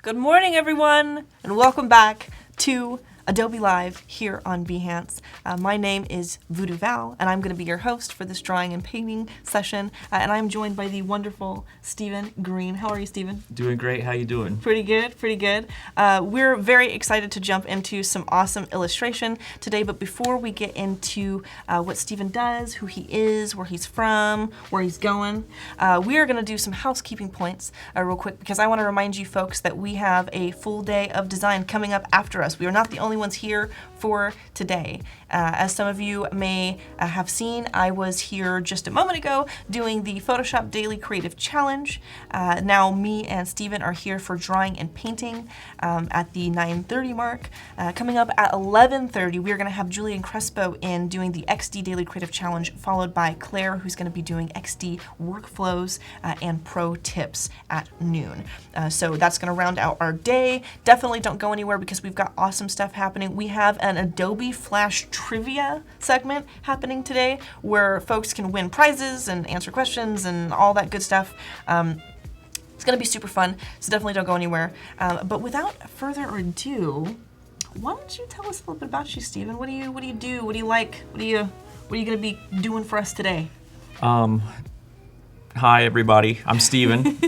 Good morning, everyone, and welcome back to Adobe Live here on Behance. My name is VooDoo Val, and I'm going to be your host for this drawing and painting session. And I'm joined by the wonderful Stephen Green. How are you, Stephen? Doing great. How you doing? Pretty good, pretty good. We're very excited to jump into some awesome illustration today, but before we get into what Stephen does, who he is, where he's from, where he's going, we are going to do some housekeeping points real quick, because I want to remind you folks that we have a full day of design coming up after us. We are not the only ones here for today. As some of you may have seen, I was here just a moment ago doing the Photoshop Daily Creative Challenge. Now me and Stephen are here for drawing and painting at the 9:30 mark. Coming up at 11:30, we're going to have Julian Crespo in doing the XD Daily Creative Challenge, followed by Claire, who's going to be doing XD workflows and pro tips at noon. So that's going to round out our day. Definitely don't go anywhere because we've got awesome stuff happening. We have an Adobe Flash trivia segment happening today where folks can win prizes and answer questions and all that good stuff. It's going to be super fun, so definitely don't go anywhere. But without further ado, why don't you tell us a little bit about you, Stephen? What do you do? What do you like? What are you going to be doing for us today? Hi everybody. I'm Stephen.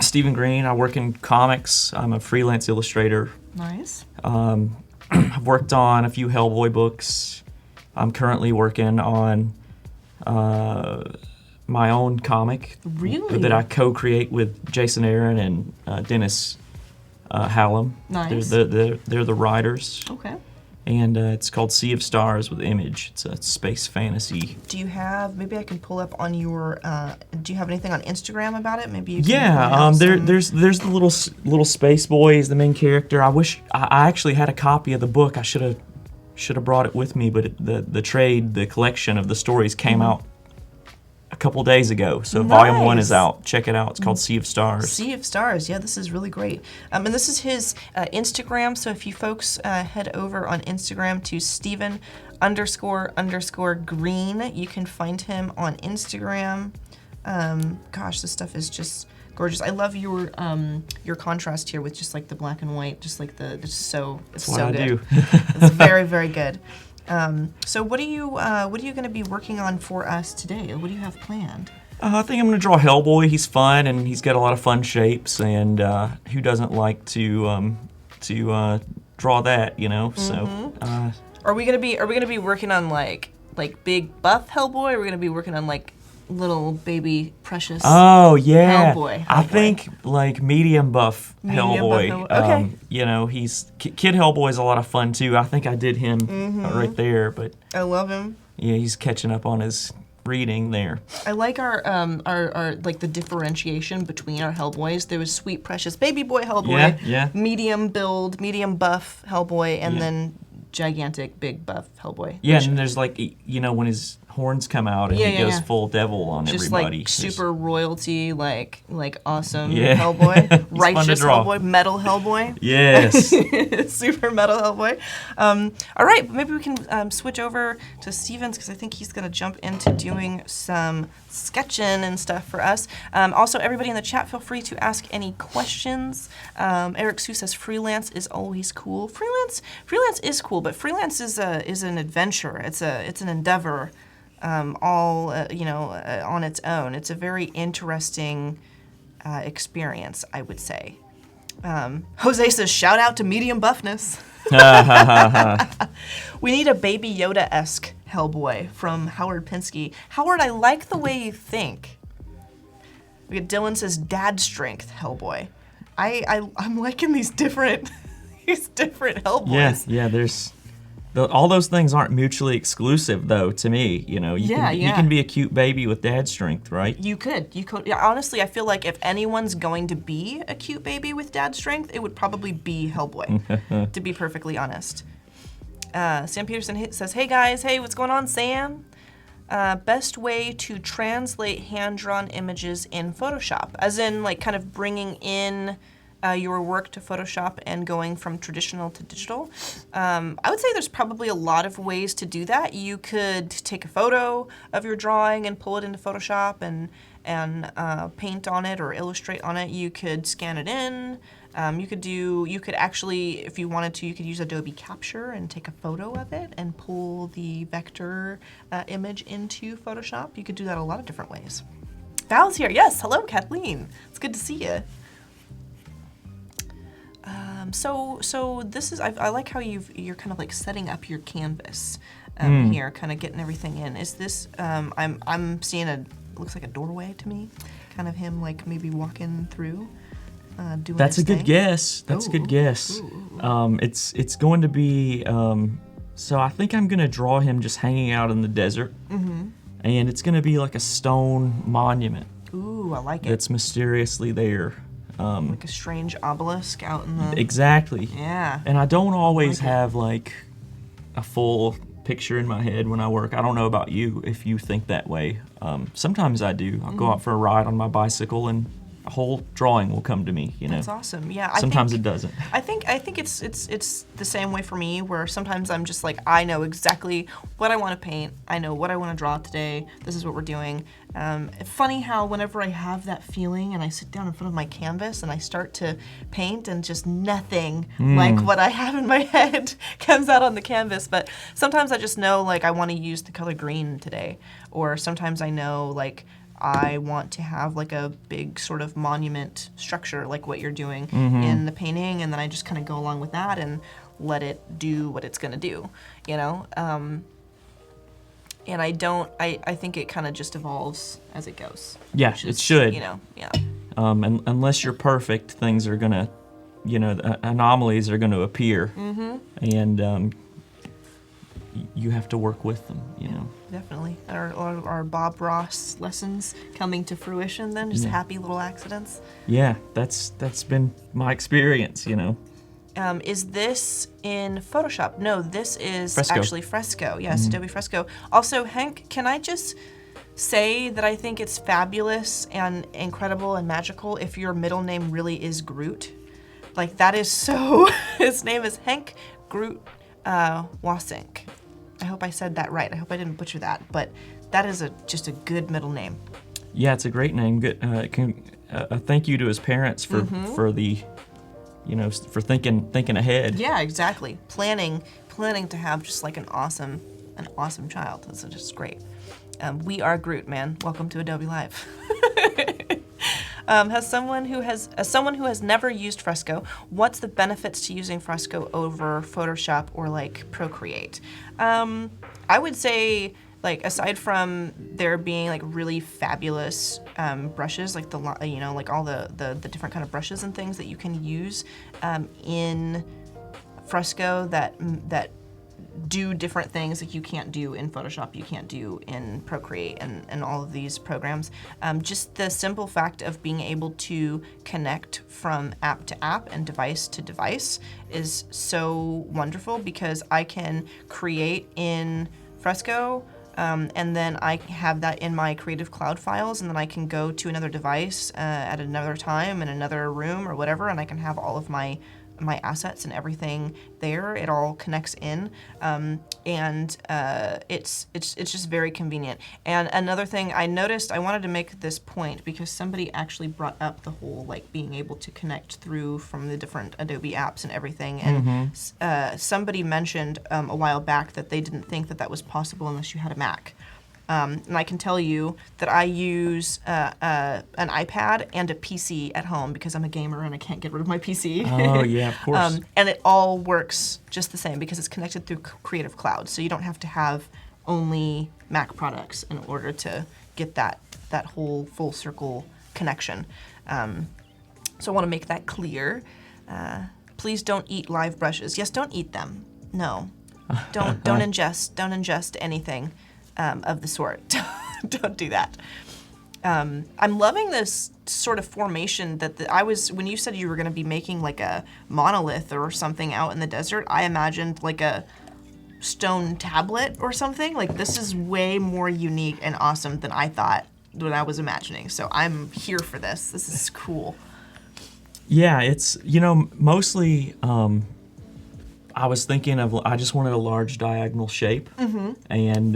Stephen Green. I work in comics. I'm a freelance illustrator. Nice. I've worked on a few Hellboy books. I'm currently working on my own comic. Really? That I co-create with Jason Aaron and Dennis Hallam. Nice. They're the writers. Okay. And it's called Sea of Stars with Image. It's a space fantasy. Do you have, maybe I can pull up on your, do you have anything on Instagram about it? Maybe you can there's the little space boy is the main character. I wish I actually had a copy of the book. I should have brought it with me, but the collection of the stories came out a couple days ago. So Volume 1 is out. Check it out. It's called Sea of Stars. Sea of Stars. Yeah, this is really great. And this is his Instagram. So if you folks head over on Instagram to Stephen__Green, you can find him on Instagram. Gosh, this stuff is just gorgeous. I love your contrast here with just like the black and white, just like it's so good. It's very, very good. So what are you going to be working on for us today? What do you have planned? I think I'm going to draw Hellboy. He's fun and he's got a lot of fun shapes, and who doesn't like to draw that, you know? Mm-hmm. So are we going to be working on like big buff Hellboy? Or are we going to be working on like little baby precious Hellboy? I think like medium buff Hellboy. Okay. You know, Kid Hellboy is a lot of fun too. I think I did him right there, but I love him. Yeah, he's catching up on his reading there. I like our like the differentiation between our Hellboys. There was sweet precious baby boy Hellboy, medium build, medium buff Hellboy, and then gigantic big buff Hellboy. Yeah, and there's like, you know, when his horns come out and he goes full devil on just everybody. Just like super royalty, like awesome Hellboy, righteous Hellboy, metal Hellboy. Yes. Super metal Hellboy. All right, maybe we can switch over to Stevens, because I think he's going to jump into doing some sketching and stuff for us. Also, everybody in the chat, feel free to ask any questions. Eric Sue says freelance is always cool. Freelance is cool, but freelance is an adventure. It's an endeavor. On its own. It's a very interesting experience, I would say. Jose says, shout out to medium buffness. We need a Baby Yoda-esque Hellboy from Howard Pinsky. Howard, I like the way you think. We get Dylan says, dad strength Hellboy. I'm liking these different Hellboys. Yeah, there's... all those things aren't mutually exclusive, though, to me. You know, you can be a cute baby with dad strength, right? You could. Yeah, honestly, I feel like if anyone's going to be a cute baby with dad strength, it would probably be Hellboy, to be perfectly honest. Sam Peterson says, hey guys, hey, what's going on, Sam? Best way to translate hand-drawn images in Photoshop, as in like kind of bringing in your work to Photoshop and going from traditional to digital. I would say there's probably a lot of ways to do that. You could take a photo of your drawing and pull it into Photoshop and and paint on it or illustrate on it. You could scan it in. You could actually, if you wanted to, you could use Adobe Capture and take a photo of it and pull the vector image into Photoshop. You could do that a lot of different ways. Val's here. Yes, hello, Kathleen. It's good to see you. So this is, I like how you're kind of like setting up your canvas here, kind of getting everything in. Is this, I'm seeing looks like a doorway to me, kind of him like maybe walking through, doing That's his a good thing. guess. That's a good guess. It's going to be, so I think I'm going to draw him just hanging out in the desert. And it's going to be like a stone monument. Ooh, I like it. That's mysteriously there. Like a strange obelisk out in the... Exactly. Yeah. And I don't always like it. have like a full picture in my head when I work. I don't know about you if you think that way. Sometimes I do. I'll go out for a ride on my bicycle and a whole drawing will come to me, you know. That's awesome. Yeah. Sometimes it doesn't. I think it's the same way for me, where sometimes I'm just like, I know exactly what I want to paint. I know what I want to draw today. This is what we're doing. Funny how whenever I have that feeling and I sit down in front of my canvas and I start to paint and just nothing like what I have in my head comes out on the canvas. But sometimes I just know like I want to use the color green today, or sometimes I know like I want to have like a big sort of monument structure like what you're doing in the painting, and then I just kind of go along with that and let it do what it's gonna do, you know? And I think it kind of just evolves as it goes. Yeah, which it is, should. You know, yeah. And unless you're perfect, things are gonna, you know, anomalies are gonna appear. And you have to work with them, you know. Definitely. Our Bob Ross lessons coming to fruition then, just happy little accidents. Yeah, that's been my experience, you know. Is this in Photoshop? No, this is Fresco. actually Fresco. Yes, Adobe Fresco. Also, Hank, can I just say that I think it's fabulous and incredible and magical if your middle name really is Groot? Like, that is so... His name is Hank Groot Wasink. I hope I said that right. I hope I didn't butcher that, but that is just a good middle name. Yeah, it's a great name. Good. Thank you to his parents for the, you know, for thinking ahead. Yeah, exactly. Planning to have just like an awesome child. That's just great. We are Groot, man. Welcome to Adobe Live. As someone who has never used Fresco, what's the benefits to using Fresco over Photoshop or like Procreate? I would say, like, aside from there being like really fabulous brushes, like like all the different kind of brushes and things that you can use in Fresco that do different things like you can't do in Photoshop, you can't do in Procreate and all of these programs. Just the simple fact of being able to connect from app to app and device to device is so wonderful, because I can create in Fresco and then I have that in my Creative Cloud files, and then I can go to another device at another time in another room or whatever, and I can have all of my assets and everything there. It all connects in, and it's just very convenient. And another thing I noticed, I wanted to make this point because somebody actually brought up the whole like being able to connect through from the different Adobe apps and everything. And somebody mentioned a while back that they didn't think that was possible unless you had a Mac. And I can tell you that I use an iPad and a PC at home because I'm a gamer and I can't get rid of my PC. Oh, yeah, of course. And it all works just the same because it's connected through Creative Cloud. So you don't have to have only Mac products in order to get that whole full circle connection. So I want to make that clear. Please don't eat live brushes. Yes, don't eat them. No. Don't ingest anything of the sort. Don't do that. I'm loving this sort of formation that when you said you were going to be making like a monolith or something out in the desert, I imagined like a stone tablet or something. Like, this is way more unique and awesome than I thought when I was imagining. So I'm here for this. This is cool. Yeah, it's, you know, mostly I was thinking I just wanted a large diagonal shape. And,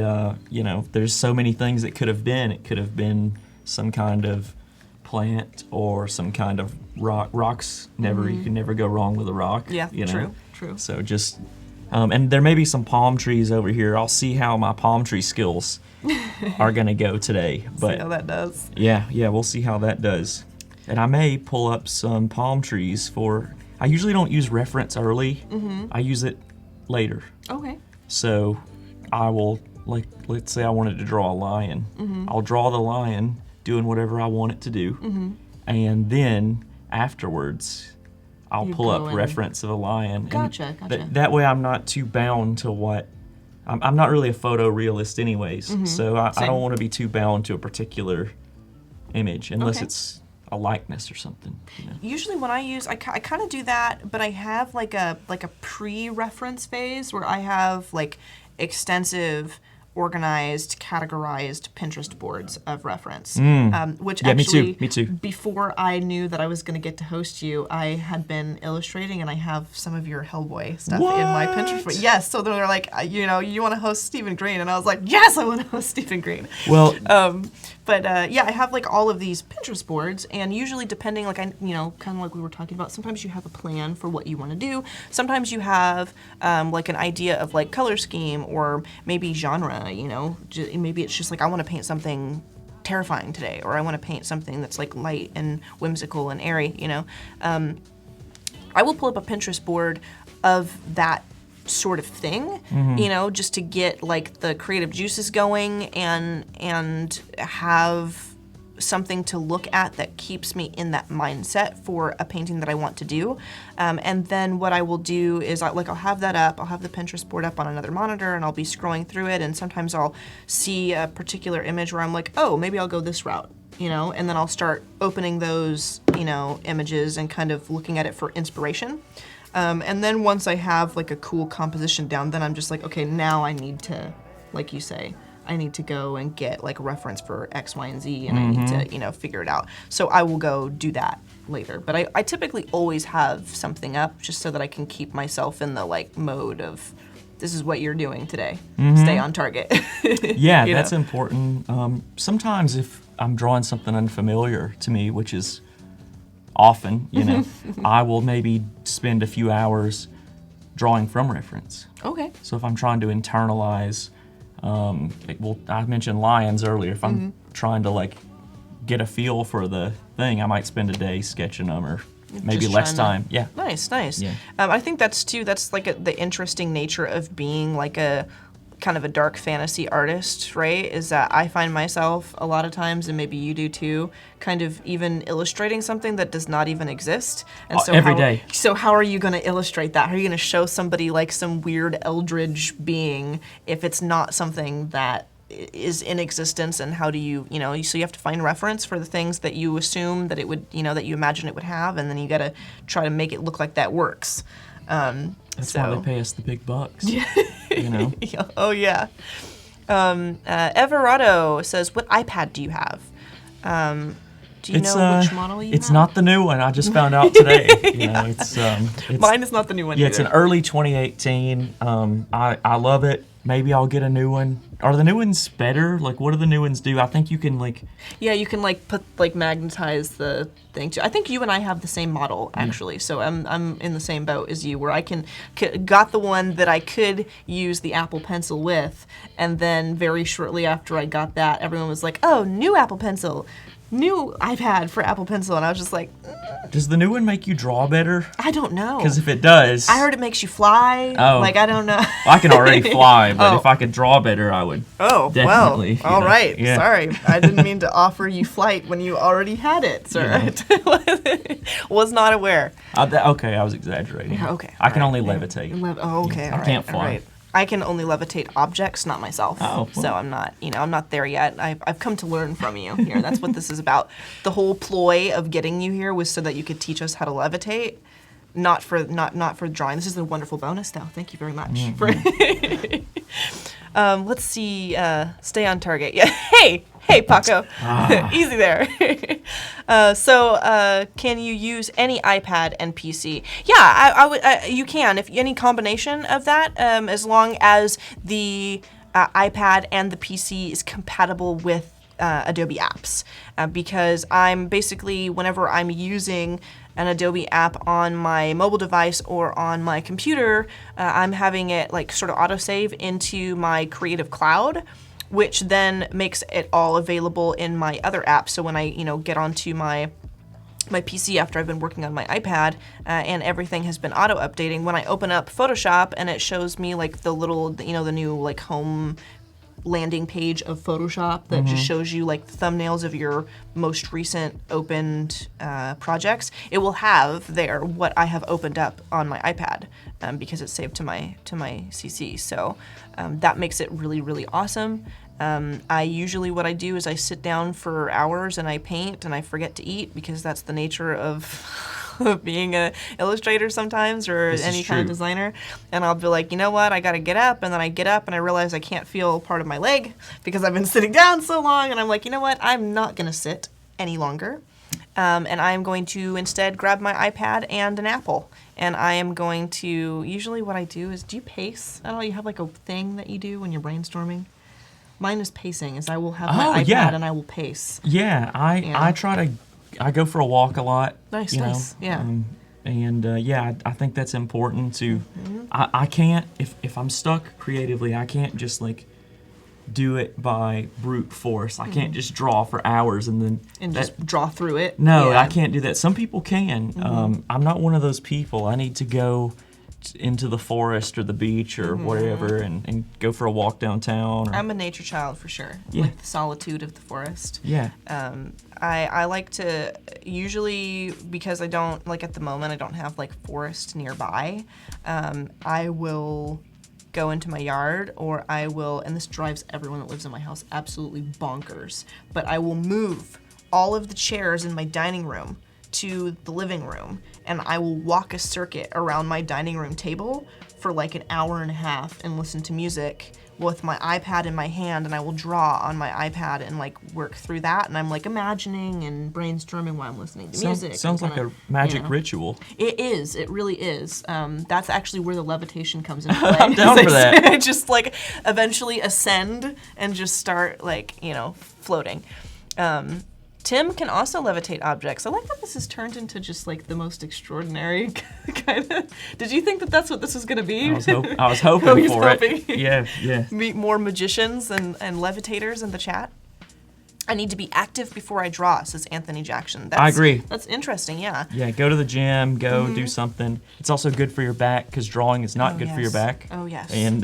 you know, there's so many things it could have been. It could have been some kind of plant or some kind of rock. Rocks, never, you can never go wrong with a rock. Yeah, you know? true. So just, and there may be some palm trees over here. I'll see how my palm tree skills are gonna go today. But See how that does. yeah, we'll see how that does. And I may pull up some palm trees for, I usually don't use reference early. I use it later. Okay. So I will, like, let's say I wanted to draw a lion. I'll draw the lion doing whatever I want it to do. And then afterwards, I'll You pull go up in. reference of a lion. Gotcha. That way I'm not too bound to what, I'm not really a photorealist anyways. So I Same. don't want to be too bound to a particular image unless Okay. it's a likeness or something. You know? Usually when I use, I kind of do that, but I have like a pre-reference phase where I have like extensive, organized, categorized Pinterest boards of reference. Which Yeah, actually, me too. before I knew that I was going to get to host you, I had been illustrating, and I have some of your Hellboy stuff in my Pinterest board. Yes, so they're like, you want to host Stephen Green, and I was like, yes, I want to host Stephen Green. Well, But yeah, I have like all of these Pinterest boards, and usually depending, like kind of like we were talking about, sometimes you have a plan for what you want to do. Sometimes you have like an idea of like color scheme or maybe genre. Maybe it's just like I want to paint something terrifying today, or I want to paint something that's like light and whimsical and airy. I will pull up a Pinterest board of that sort of thing, just to get like the creative juices going and have something to look at that keeps me in that mindset for a painting that I want to do. And then what I will do is I'll have that up, I'll have the Pinterest board up on another monitor, and I'll be scrolling through it, and sometimes I'll see a particular image where I'm like, oh, maybe I'll go this route. And then I'll start opening those, images and kind of looking at it for inspiration. And then once I have like a cool composition down, then I'm just like, okay, now I need to, like you say, I need to go and get like a reference for X, Y, and Z, and I need to, figure it out. So I will go do that later. But I typically always have something up just so that I can keep myself in the like mode of, this is what you're doing today. Stay on target. yeah, that's important. Sometimes if I'm drawing something unfamiliar to me, which is often, I will maybe spend a few hours drawing from reference. Okay. So if I'm trying to internalize, I mentioned lions earlier. If I'm trying to like get a feel for the thing, I might spend a day sketching them, or maybe Just less trying time. Yeah. Nice. Yeah. I think that's like the interesting nature of being like a kind of a dark fantasy artist, right? Is that I find myself a lot of times, and maybe you do too, kind of even illustrating something that does not even exist. And so every day. So how are you going to illustrate that? How are you going to show somebody like some weird eldritch being if it's not something that is in existence? And how do you, so you have to find reference for the things that you assume that it would, that you imagine it would have, and then you got to try to make it look like that works. That's why they pay us the big bucks. Oh, yeah. Everardo says, what iPad do you have? Do you know which model you have? It's not the new one. I just found out today. It's Mine is not the new one Yeah, either. it's an early 2018. I love it. Maybe I'll get a new one. Are the new ones better? Like, what do the new ones do? I think you can Yeah, you can magnetize the thing too. I think you and I have the same model actually, so I'm in the same boat as you, where I got the one that I could use the Apple Pencil with, and then very shortly after I got that, everyone was like, "Oh, new Apple Pencil, new iPad for Apple Pencil," and I was just like, Does the new one make you draw better? I don't know. Because if it does, I heard it makes you fly. Oh. I don't know. I can already fly, but if I could draw better, I would. Oh, definitely. well, all right. Yeah. Sorry. I didn't mean to offer you flight when you already had it, sir. Was not aware. Okay, I was exaggerating. Yeah, okay. I can all only right. levitate. Okay. I can't fly. All right. I can only levitate objects, not myself. Oh, well. So I'm not, I'm not there yet. I've come to learn from you here. That's what this is about. The whole ploy of getting you here was so that you could teach us how to levitate, not for drawing. This is a wonderful bonus, though. Thank you very much. Let's see. Stay on target. Yeah. Hey, Paco. Easy there. So, can you use any iPad and PC? Yeah, I would. You can, if any combination of that, as long as the iPad and the PC is compatible with Adobe apps because I'm basically, whenever I'm using an Adobe app on my mobile device or on my computer, I'm having it like sort of autosave into my Creative Cloud, which then makes it all available in my other apps. So when I, get onto my PC after I've been working on my iPad and everything has been auto updating, when I open up Photoshop and it shows me like the little, the new like home landing page of Photoshop that just shows you like the thumbnails of your most recent opened projects, it will have there what I have opened up on my iPad because it's saved to my CC. So that makes it really, really awesome. I usually, what I do is I sit down for hours and I paint and I forget to eat because that's the nature of being an illustrator sometimes, or any kind of designer. And I'll be like, you know what, I gotta get up, and then I get up and I realize I can't feel part of my leg because I've been sitting down so long, and I'm like, you know what, I'm not gonna sit any longer. And I'm going to instead grab my iPad and an apple. And I am going to, usually what I do is, do you pace at all? You have like a thing that you do when you're brainstorming? Mine is pacing, is I will have my iPad and I will pace. Yeah, I try to, I go for a walk a lot. Nice, you know, nice, yeah. I think that's important to, I can't, if I'm stuck creatively, I can't just like do it by brute force. I can't just draw for hours and then just draw through it. No, I can't do that. Some people can. I'm not one of those people. I need to go into the forest or the beach or whatever and go for a walk downtown. I'm a nature child for sure. Yeah. Like the solitude of the forest. Yeah. I like to, usually because I don't, like at the moment I don't have like forest nearby, I will go into my yard, or I will, and this drives everyone that lives in my house absolutely bonkers, but I will move all of the chairs in my dining room to the living room, and I will walk a circuit around my dining room table for like an hour and a half and listen to music with my iPad in my hand, and I will draw on my iPad and like work through that, and I'm like imagining and brainstorming while I'm listening to music. Sounds like a magic ritual. It is. It really is. That's actually where the levitation comes into play. I'm down for that. Just like eventually ascend and just start like, floating. Tim can also levitate objects. I like that this has turned into just like the most extraordinary kind of. Did you think that that's what this was going to be? I was hoping for it. Yeah. Meet more magicians and levitators in the chat. I need to be active before I draw, says Anthony Jackson. I agree. That's interesting, yeah. Yeah, go to the gym, go do something. It's also good for your back because drawing is not good for your back. Oh, yes. And,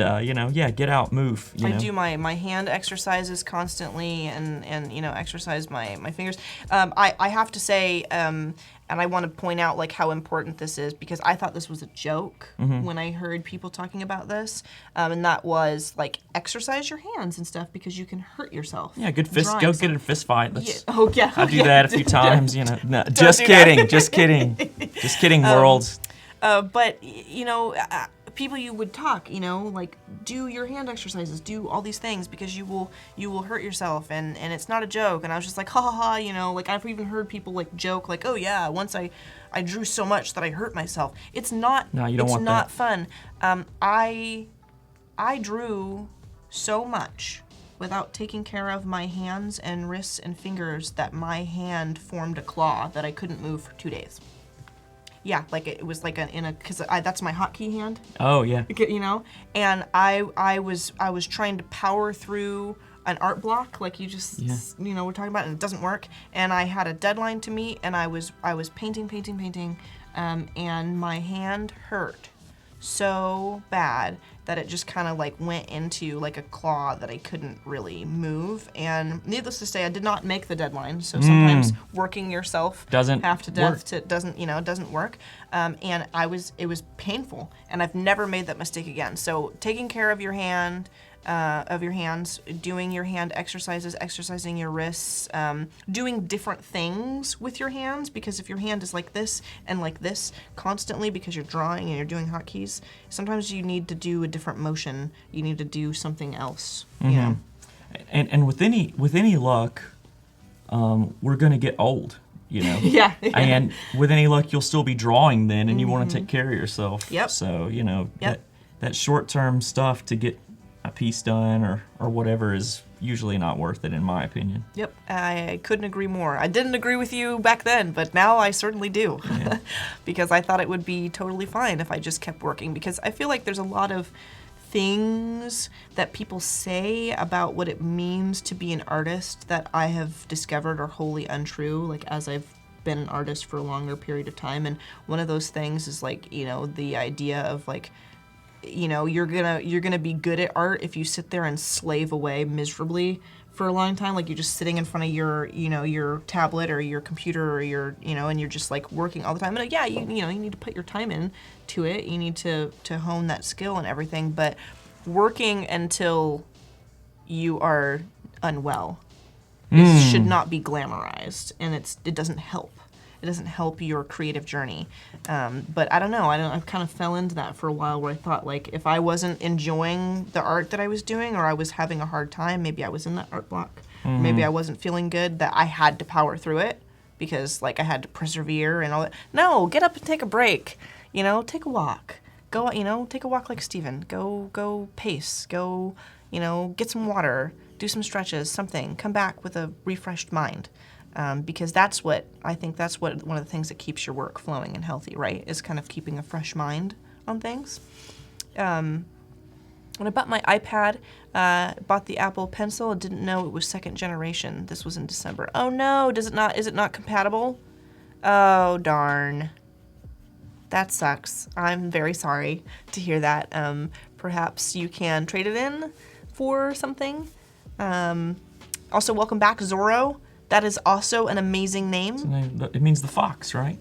get out, move. I do my hand exercises constantly and exercise my fingers. I have to say, and I want to point out like how important this is because I thought this was a joke when I heard people talking about this, and that was like exercise your hands and stuff because you can hurt yourself. Yeah, good fist. Go get in a fist fight. I do that a few times. No, just kidding. Just kidding. World. But people you would talk, like do your hand exercises, do all these things because you will hurt yourself and it's not a joke. And I was just like, ha ha ha, like I've even heard people like joke like, oh yeah, once I drew so much that I hurt myself. It's not. No, you don't want that. It's not fun. I drew so much without taking care of my hands and wrists and fingers that my hand formed a claw that I couldn't move for 2 days. Yeah, like it was like because that's my hotkey hand. Oh yeah. And I was trying to power through an art block like you just we're talking about, and it doesn't work. And I had a deadline to meet, and I was painting, and my hand hurt so bad that it just kind of like went into like a claw that I couldn't really move. And needless to say, I did not make the deadline. So sometimes working yourself half to death doesn't work. And it was painful, and I've never made that mistake again. So taking care of your hands, doing your hand exercises, exercising your wrists, doing different things with your hands, because if your hand is like this and like this constantly because you're drawing and you're doing hotkeys, sometimes you need to do a different motion. You need to do something else. And with any luck, we're gonna get old. Yeah. And with any luck, you'll still be drawing then, and you want to take care of yourself. Yep. So that short-term stuff to get a piece done or whatever is usually not worth it, in my opinion. Yep, I couldn't agree more. I didn't agree with you back then, but now I certainly do. Yeah. Because I thought it would be totally fine if I just kept working. Because I feel like there's a lot of things that people say about what it means to be an artist that I have discovered are wholly untrue, like as I've been an artist for a longer period of time. And one of those things is like, you know, the idea of like, you know, you're gonna be good at art if you sit there and slave away miserably for a long time. Like you're just sitting in front of your, you know, your tablet or your computer or your, you know, and you're just like working all the time. And yeah, you know, you need to put your time in to it. You need to hone that skill and everything. But working until you are unwell should not be glamorized, and it doesn't help. It doesn't help your creative journey. But I don't know. I kind of fell into that for a while where I thought, like, if I wasn't enjoying the art that I was doing, or I was having a hard time, maybe I was in that art block, or maybe I wasn't feeling good, that I had to power through it because, like, I had to persevere and all that. No, get up and take a break. You know, take a walk. Go, you know, take a walk like Steven. Go pace. Go, you know, get some water. Do some stretches, something. Come back with a refreshed mind. Because that's what one of the things that keeps your work flowing and healthy, right? Is kind of keeping a fresh mind on things. When I bought my iPad, bought the Apple Pencil, I didn't know it was second generation. This was in December. Oh no, is it not compatible? Oh darn. That sucks. I'm very sorry to hear that. Perhaps you can trade it in for something. Also, welcome back, Zorro. That is also an amazing name. It means the fox, right?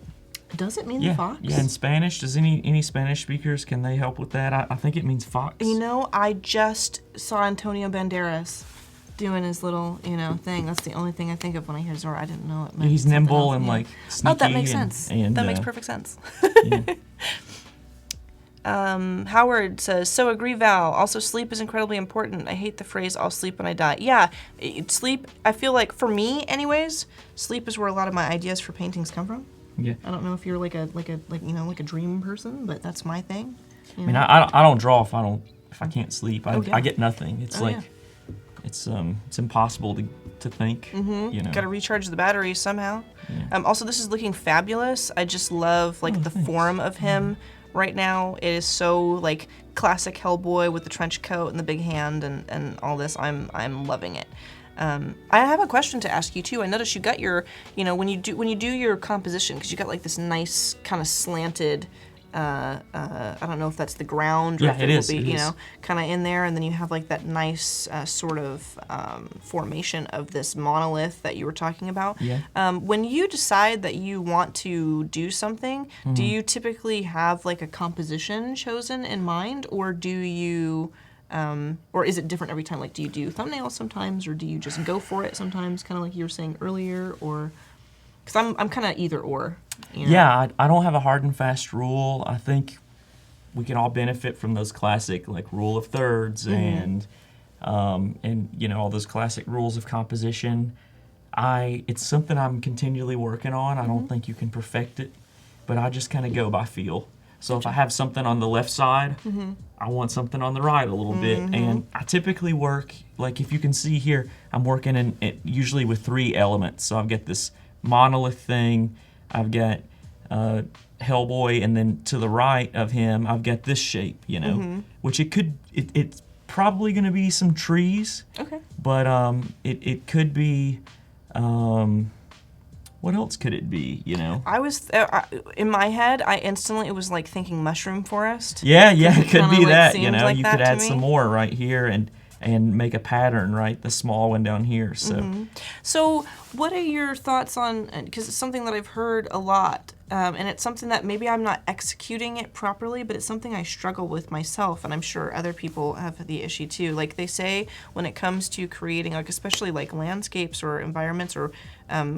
Does it mean the fox? Yeah, in Spanish. Does any Spanish speakers, can they help with that? I think it means fox. You know, I just saw Antonio Banderas doing his little, you know, thing. That's the only thing I think of when I hear Zorro. I didn't know it meant He's something nimble else. and like sneaky. Oh, that makes sense. That makes perfect sense. Yeah. Howard says, so agree, Val. Also, sleep is incredibly important. I hate the phrase, I'll sleep when I die. Yeah, sleep, I feel like, for me anyways, sleep is where a lot of my ideas for paintings come from. Yeah. I don't know if you're like a dream person, but that's my thing. I mean, I don't draw if I can't sleep. I get nothing. It's it's impossible to think. You know. Got to recharge the batteries somehow. Yeah. Also, this is looking fabulous. I just love the form of him. Right now, it is so like classic Hellboy with the trench coat and the big hand and all this. I'm loving it. I have a question to ask you too. I noticed you got your, you know, when you do your composition, because you got like this nice kind of slanted. I don't know if that's the ground or if it will be, you know, kind of in there, and then you have like that nice sort of formation of this monolith that you were talking about. Yeah. When you decide that you want to do something, do you typically have like a composition chosen in mind, or do you, or is it different every time? Like, do you do thumbnails sometimes, or do you just go for it sometimes, kind of like you were saying earlier, or? Because I'm kind of either or. You know? Yeah, I don't have a hard and fast rule. I think we can all benefit from those classic like rule of thirds and you know all those classic rules of composition. It's something I'm continually working on. I don't think you can perfect it, but I just kind of go by feel. So if I have something on the left side, I want something on the right a little bit, and I typically work like if you can see here, I'm working usually with 3 elements. So I've got this monolith thing, I've got Hellboy, and then to the right of him I've got this shape, you know, which it's probably going to be some trees, but it could be what else could it be, you know? I was in my head, it was like thinking mushroom forest. Yeah, it could be that, you know, like you that could add to me. some more right here and make a pattern, right? The small one down here. So, So what are your thoughts on, because it's something that I've heard a lot, and it's something that maybe I'm not executing it properly, but it's something I struggle with myself, and I'm sure other people have the issue too. Like they say when it comes to creating, like especially like landscapes or environments or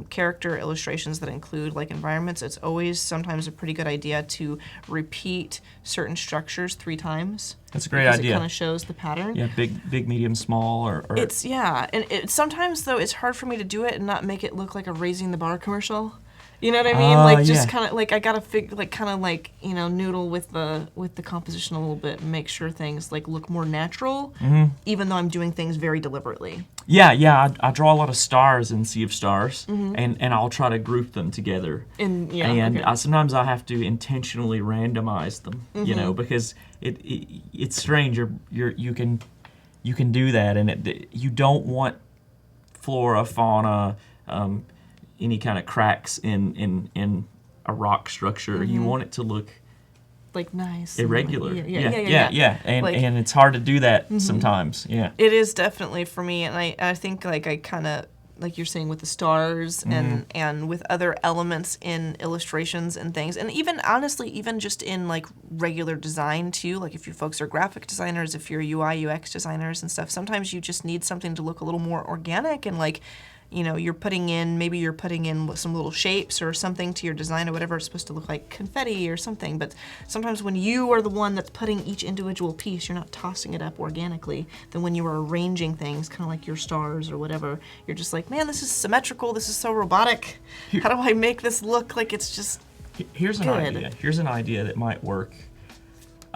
character illustrations that include like environments, it's always sometimes a pretty good idea to repeat certain structures 3 times. that's a great idea. It kind of shows the pattern. Yeah, big, medium, small, or It's, and sometimes though it's hard for me to do it and not make it look like a Raising the Bar commercial. You know what I mean? Like just yeah. kind of like I gotta figure like kind of like noodle with the composition a little bit and make sure things like look more natural, even though I'm doing things very deliberately. Yeah. I draw a lot of stars in Sea of Stars, and I'll try to group them together. And Sometimes I have to intentionally randomize them, because it's strange. You can do that, and you don't want flora, fauna, any kind of cracks in a rock structure. You want it to look like nice, irregular. And like, And it's hard to do that sometimes. Yeah. It is definitely for me, and I think like I kind of like you're saying with the stars and with other elements in illustrations and things, and even honestly even just in like regular design too. Like if you folks are graphic designers, if you're UI UX designers and stuff, sometimes you just need something to look a little more organic and like. You're putting in some little shapes or something to your design or whatever. It's supposed to look like confetti or something. But sometimes when you are the one that's putting each individual piece, you're not tossing it up organically. Then when you are arranging things, kind of like your stars or whatever, you're just like, man, this is symmetrical. This is so robotic. How do I make this look like it's just Here's an good? idea. Here's an idea that might work.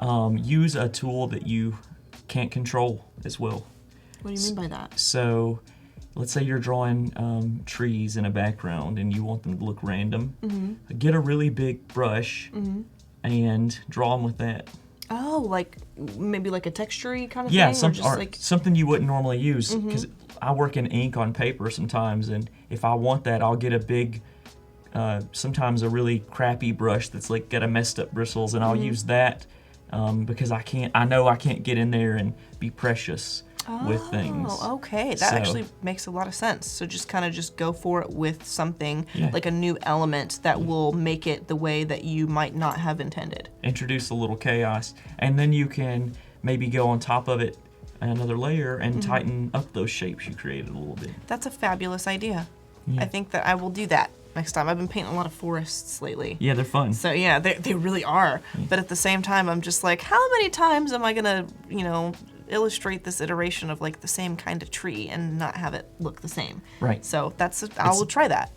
Use a tool that you can't control as well. What do you mean by that? So, let's say you're drawing trees in a background and you want them to look random. Get a really big brush and draw them with that. Oh, like maybe like a texture-y kind of Yeah, thing? Or just something you wouldn't normally use. Because I work in ink on paper sometimes, and if I want that, I'll get a big, sometimes a really crappy brush that's like got a messed up bristles, and I'll use that because I know I can't get in there and be precious with things. Oh, okay. That actually makes a lot of sense. So just kind of just go for it with something like a new element that will make it the way that you might not have intended. Introduce a little chaos, and then you can maybe go on top of it another layer and tighten up those shapes you created a little bit. That's a fabulous idea. Yeah. I think that I will do that next time. I've been painting a lot of forests lately. Yeah, they're fun. So yeah, they really are. But at the same time, I'm just like, how many times am I gonna, illustrate this iteration of like the same kind of tree and not have it look the same? Right. So I will try that.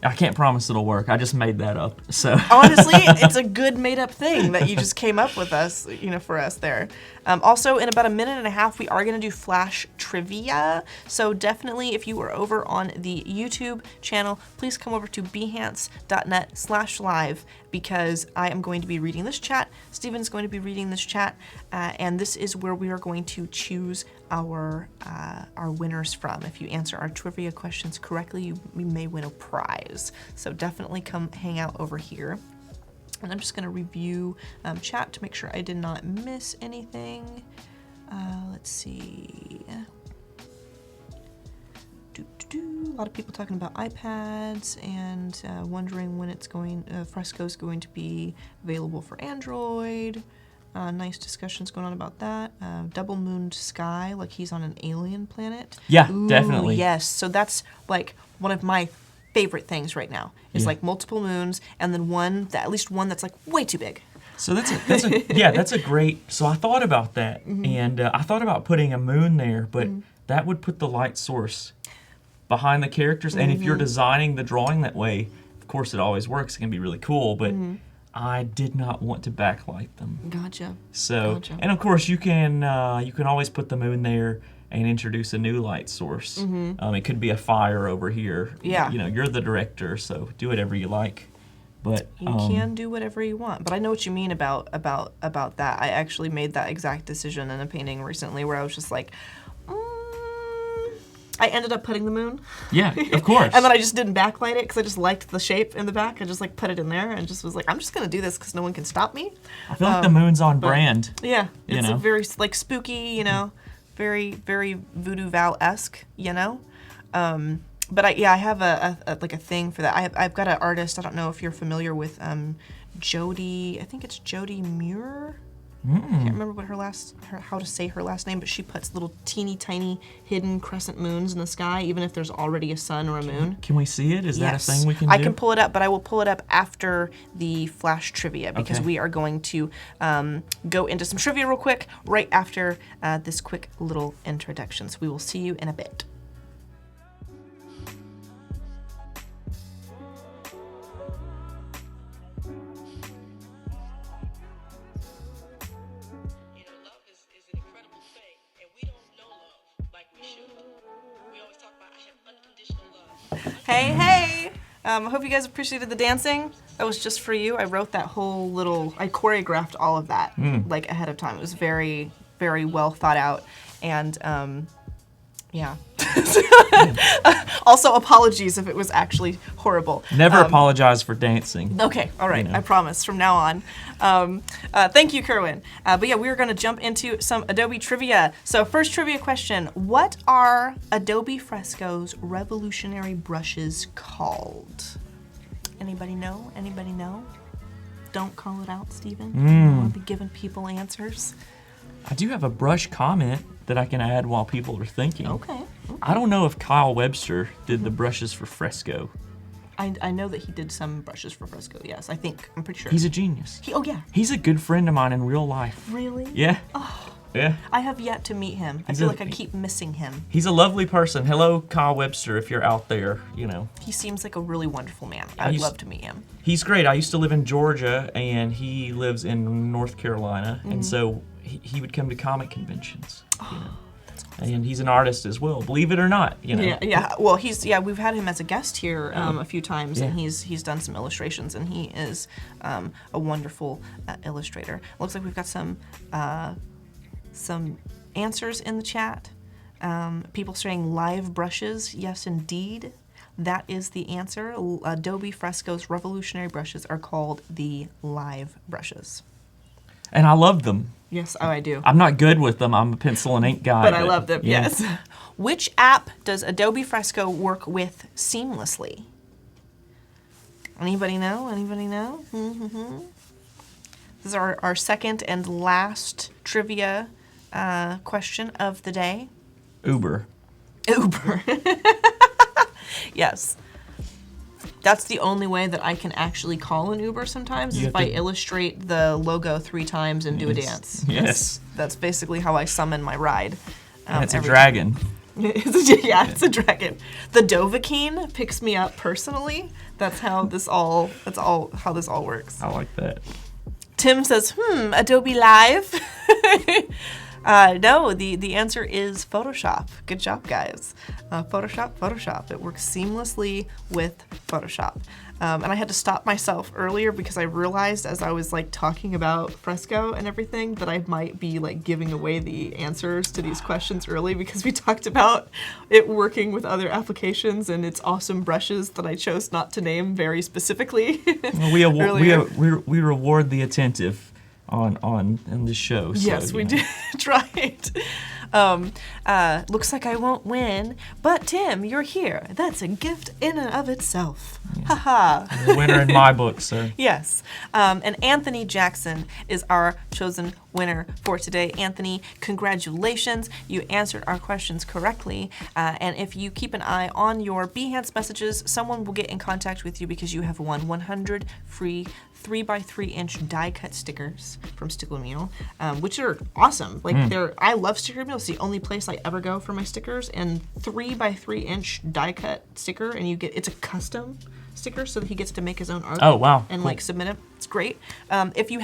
I can't promise it'll work. I just made that up. So honestly, it's a good made-up thing that you just came up with us, for us there. Also, in about a minute and a half, we are going to do Flash trivia. So definitely, if you are over on the YouTube channel, please come over to behance.net/live because I am going to be reading this chat. Steven's going to be reading this chat, and this is where we are going to choose our winners from. If you answer our trivia questions correctly, you may win a prize. So definitely come hang out over here. And I'm just going to review chat to make sure I did not miss anything. Let's see. A lot of people talking about iPads and wondering when Fresco's going to be available for Android. Nice discussions going on about that. Double mooned sky, like he's on an alien planet. Yeah, Ooh, definitely. Yes, so that's like one of my favorite things right now. Is like multiple moons and then at least one that's like way too big. So that's a great. So I thought about that, and I thought about putting a moon there, but that would put the light source behind the characters. And if you're designing the drawing that way, of course it always works. It can be really cool, but I did not want to backlight them. Gotcha. So, and of course you can always put the moon there and introduce a new light source. It could be a fire over here. Yeah. You're the director, so do whatever you like. But you can do whatever you want. But I know what you mean about that. I actually made that exact decision in a painting recently where I was just like, I ended up putting the moon. Yeah, of course. And then I just didn't backlight it because I just liked the shape in the back. I just like put it in there and just was like, I'm just gonna do this because no one can stop me. I feel like the moon's on brand. Yeah, it's a very like spooky, very very VooDoo Val-esque, But I have a thing for that. I've got an artist. I don't know if you're familiar with Jody. I think it's Jody Muir. I can't remember how to say her last name, but she puts little teeny tiny hidden crescent moons in the sky, even if there's already a sun or a moon. Can we see it? Is that a thing we can do? I can pull it up, but I will pull it up after the Flash trivia because we are going to go into some trivia real quick right after this quick little introduction. So we will see you in a bit. Hey, hey! I hope you guys appreciated the dancing. That was just for you. I wrote that whole little, I choreographed all of that like ahead of time. It was very, very well thought out. And yeah. Also, apologies if it was actually horrible. Never apologize for dancing. Okay, all right, You know. I promise from now on. Thank you, Kerwin. But yeah, we're going to jump into some Adobe trivia. So first trivia question, what are Adobe Fresco's revolutionary brushes called? Anybody know? Anybody know? Don't call it out, Stephen. I don't want to be giving people answers. I do have a brush comment that I can add while people are thinking. Okay. I don't know if Kyle Webster did the brushes for Fresco. I know that he did some brushes for Fresco, yes. I'm pretty sure. He's a genius. Oh, yeah. He's a good friend of mine in real life. Really? Yeah. Oh, Yeah. I have yet to meet him. I He's feel a- like I keep missing him. He's a lovely person. Hello, Kyle Webster, if you're out there, you know. He seems like a really wonderful man. I would love to meet him. He's great. I used to live in Georgia, and he lives in North Carolina, and so he would come to comic conventions. You know. And he's an artist as well, believe it or not. You know. Yeah. Well, we've had him as a guest here a few times, and Yeah. he's done some illustrations, and he is a wonderful illustrator. Looks like we've got some answers in the chat. People saying live brushes. Yes, indeed. That is the answer. Adobe Fresco's revolutionary brushes are called the live brushes. And I love them. Yes, I do. I'm not good with them. I'm a pencil and ink guy. But I love them, yeah. yes. Which app does Adobe Fresco work with seamlessly? Anybody know? Anybody know? This is our second and last trivia question of the day. Uber. Uber. Yes. That's the only way that I can actually call an Uber sometimes is You if have I to- illustrate the logo 3 times and do a Yes. dance. Yes. That's basically how I summon my ride. And it's a every dragon. it's a dragon. The Dovahkiin picks me up personally. That's how this all works. I like that. Tim says, Adobe Live. No, the answer is Photoshop. Good job, guys. Photoshop. It works seamlessly with Photoshop. And I had to stop myself earlier because I realized as I was like talking about Fresco and everything that I might be like giving away the answers to these questions early because we talked about it working with other applications and its awesome brushes that I chose not to name very specifically. Well, earlier. we reward the attentive on this show. So, Yes, we you know. did. Right. Looks like I won't win, but Tim, you're here. That's a gift in and of itself. Haha. The winner in my book, sir. Yes. And Anthony Jackson is our chosen winner for today. Anthony, congratulations. You answered our questions correctly. And if you keep an eye on your Behance messages, someone will get in contact with you because you have won 100 free 3x3-inch die-cut stickers from Sticker Mule, which are awesome. Like I love Sticker Mule. It's the only place I ever go for my stickers. And 3x3-inch die-cut sticker, and it's a custom sticker, so that he gets to make his own art. Oh, wow. And Cool. like submit it. It's great. If you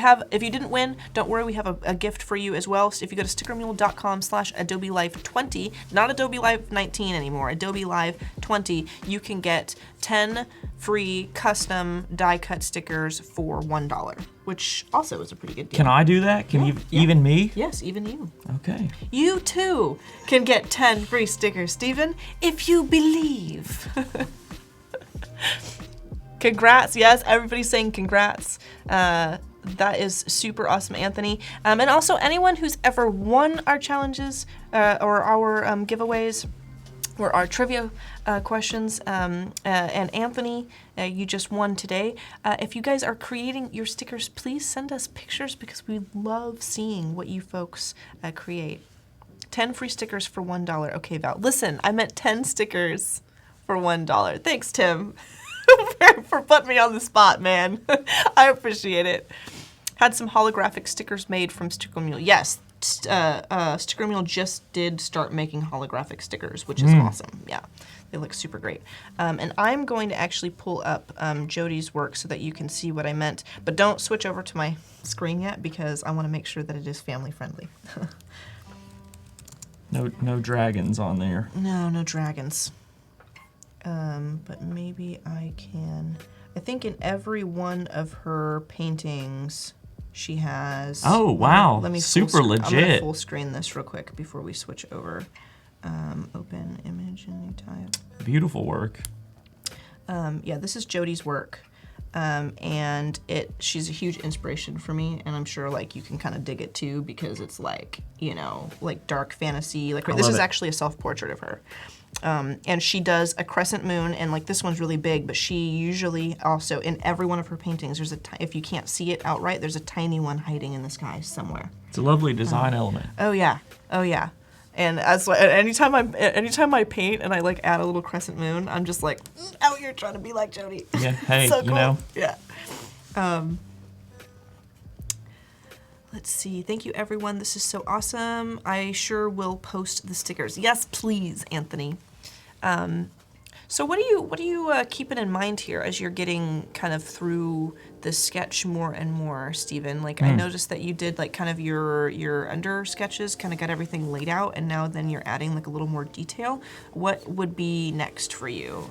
didn't win, don't worry. We have a gift for you as well. So if you go to stickermule.com/Adobe Live 20, not Adobe Live 19 anymore, Adobe Live 20, you can get 10 free custom die-cut stickers for $1, which also is a pretty good deal. Can I do that? Can you even me? Yes, even you. Okay. You too can get 10 free stickers, Stephen, if you believe. Congrats. Yes, everybody's saying congrats. That is super awesome, Anthony. And also anyone who's ever won our challenges or our giveaways or our trivia questions. And Anthony, you just won today. If you guys are creating your stickers, please send us pictures because we love seeing what you folks create. 10 free stickers for $1. Okay, Val. Listen, I meant 10 stickers for $1. Thanks, Tim, for putting me on the spot, man. I appreciate it. Had some holographic stickers made from Sticker Mule. Yes, Sticker Mule just did start making holographic stickers, which is awesome. Yeah, they look super great. And I'm going to actually pull up Jody's work so that you can see what I meant. But don't switch over to my screen yet because I want to make sure that it is family friendly. No dragons on there. No dragons. But maybe I can. I think in every one of her paintings, she has. Oh, wow. Let me Super I'm gonna legit. full screen this real quick before we switch over. Open image and new type. Beautiful work. Yeah, this is Jodi's work. And she's a huge inspiration for me, and I'm sure like you can kind of dig it too, because it's like, you know, like dark fantasy. Like this is actually a self-portrait of her. And she does a crescent moon, and like this one's really big, but she usually also, in every one of her paintings, there's if you can't see it outright, there's a tiny one hiding in the sky somewhere. It's a lovely design element. Oh yeah, oh yeah. And anytime I paint and I like add a little crescent moon, I'm just like out here trying to be like Jodi. Yeah, hey, so cool. you know. Yeah. Let's see. Thank you, everyone. This is so awesome. I sure will post the stickers. Yes, please, Anthony. So what are you keeping in mind here as you're getting kind of through the sketch more and more, Stephen? Like I noticed that you did like kind of your under sketches, kind of got everything laid out, and now then you're adding like a little more detail. What would be next for you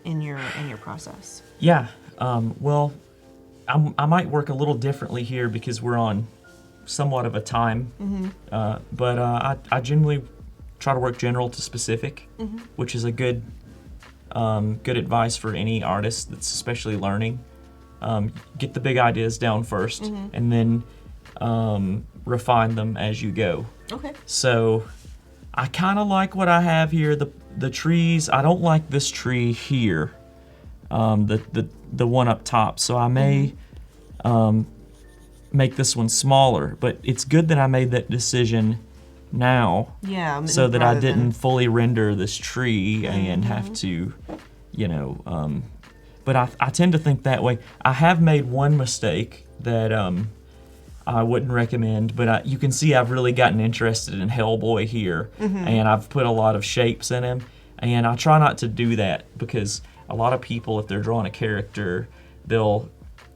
in your process? Yeah. Well, I might work a little differently here because we're on somewhat of a time. But I generally try to work general to specific, which is a good advice for any artist that's especially learning. Get the big ideas down first, and then refine them as you go. Okay. So I kind of like what I have here. The trees, I don't like this tree here, the one up top. So I may make this one smaller, but it's good that I made that decision now, so that I didn't fully render this tree and have to, you know, but I tend to think that way. I have made one mistake that I wouldn't recommend, but you can see I've really gotten interested in Hellboy here, and I've put a lot of shapes in him, and I try not to do that because a lot of people, if they're drawing a character, they'll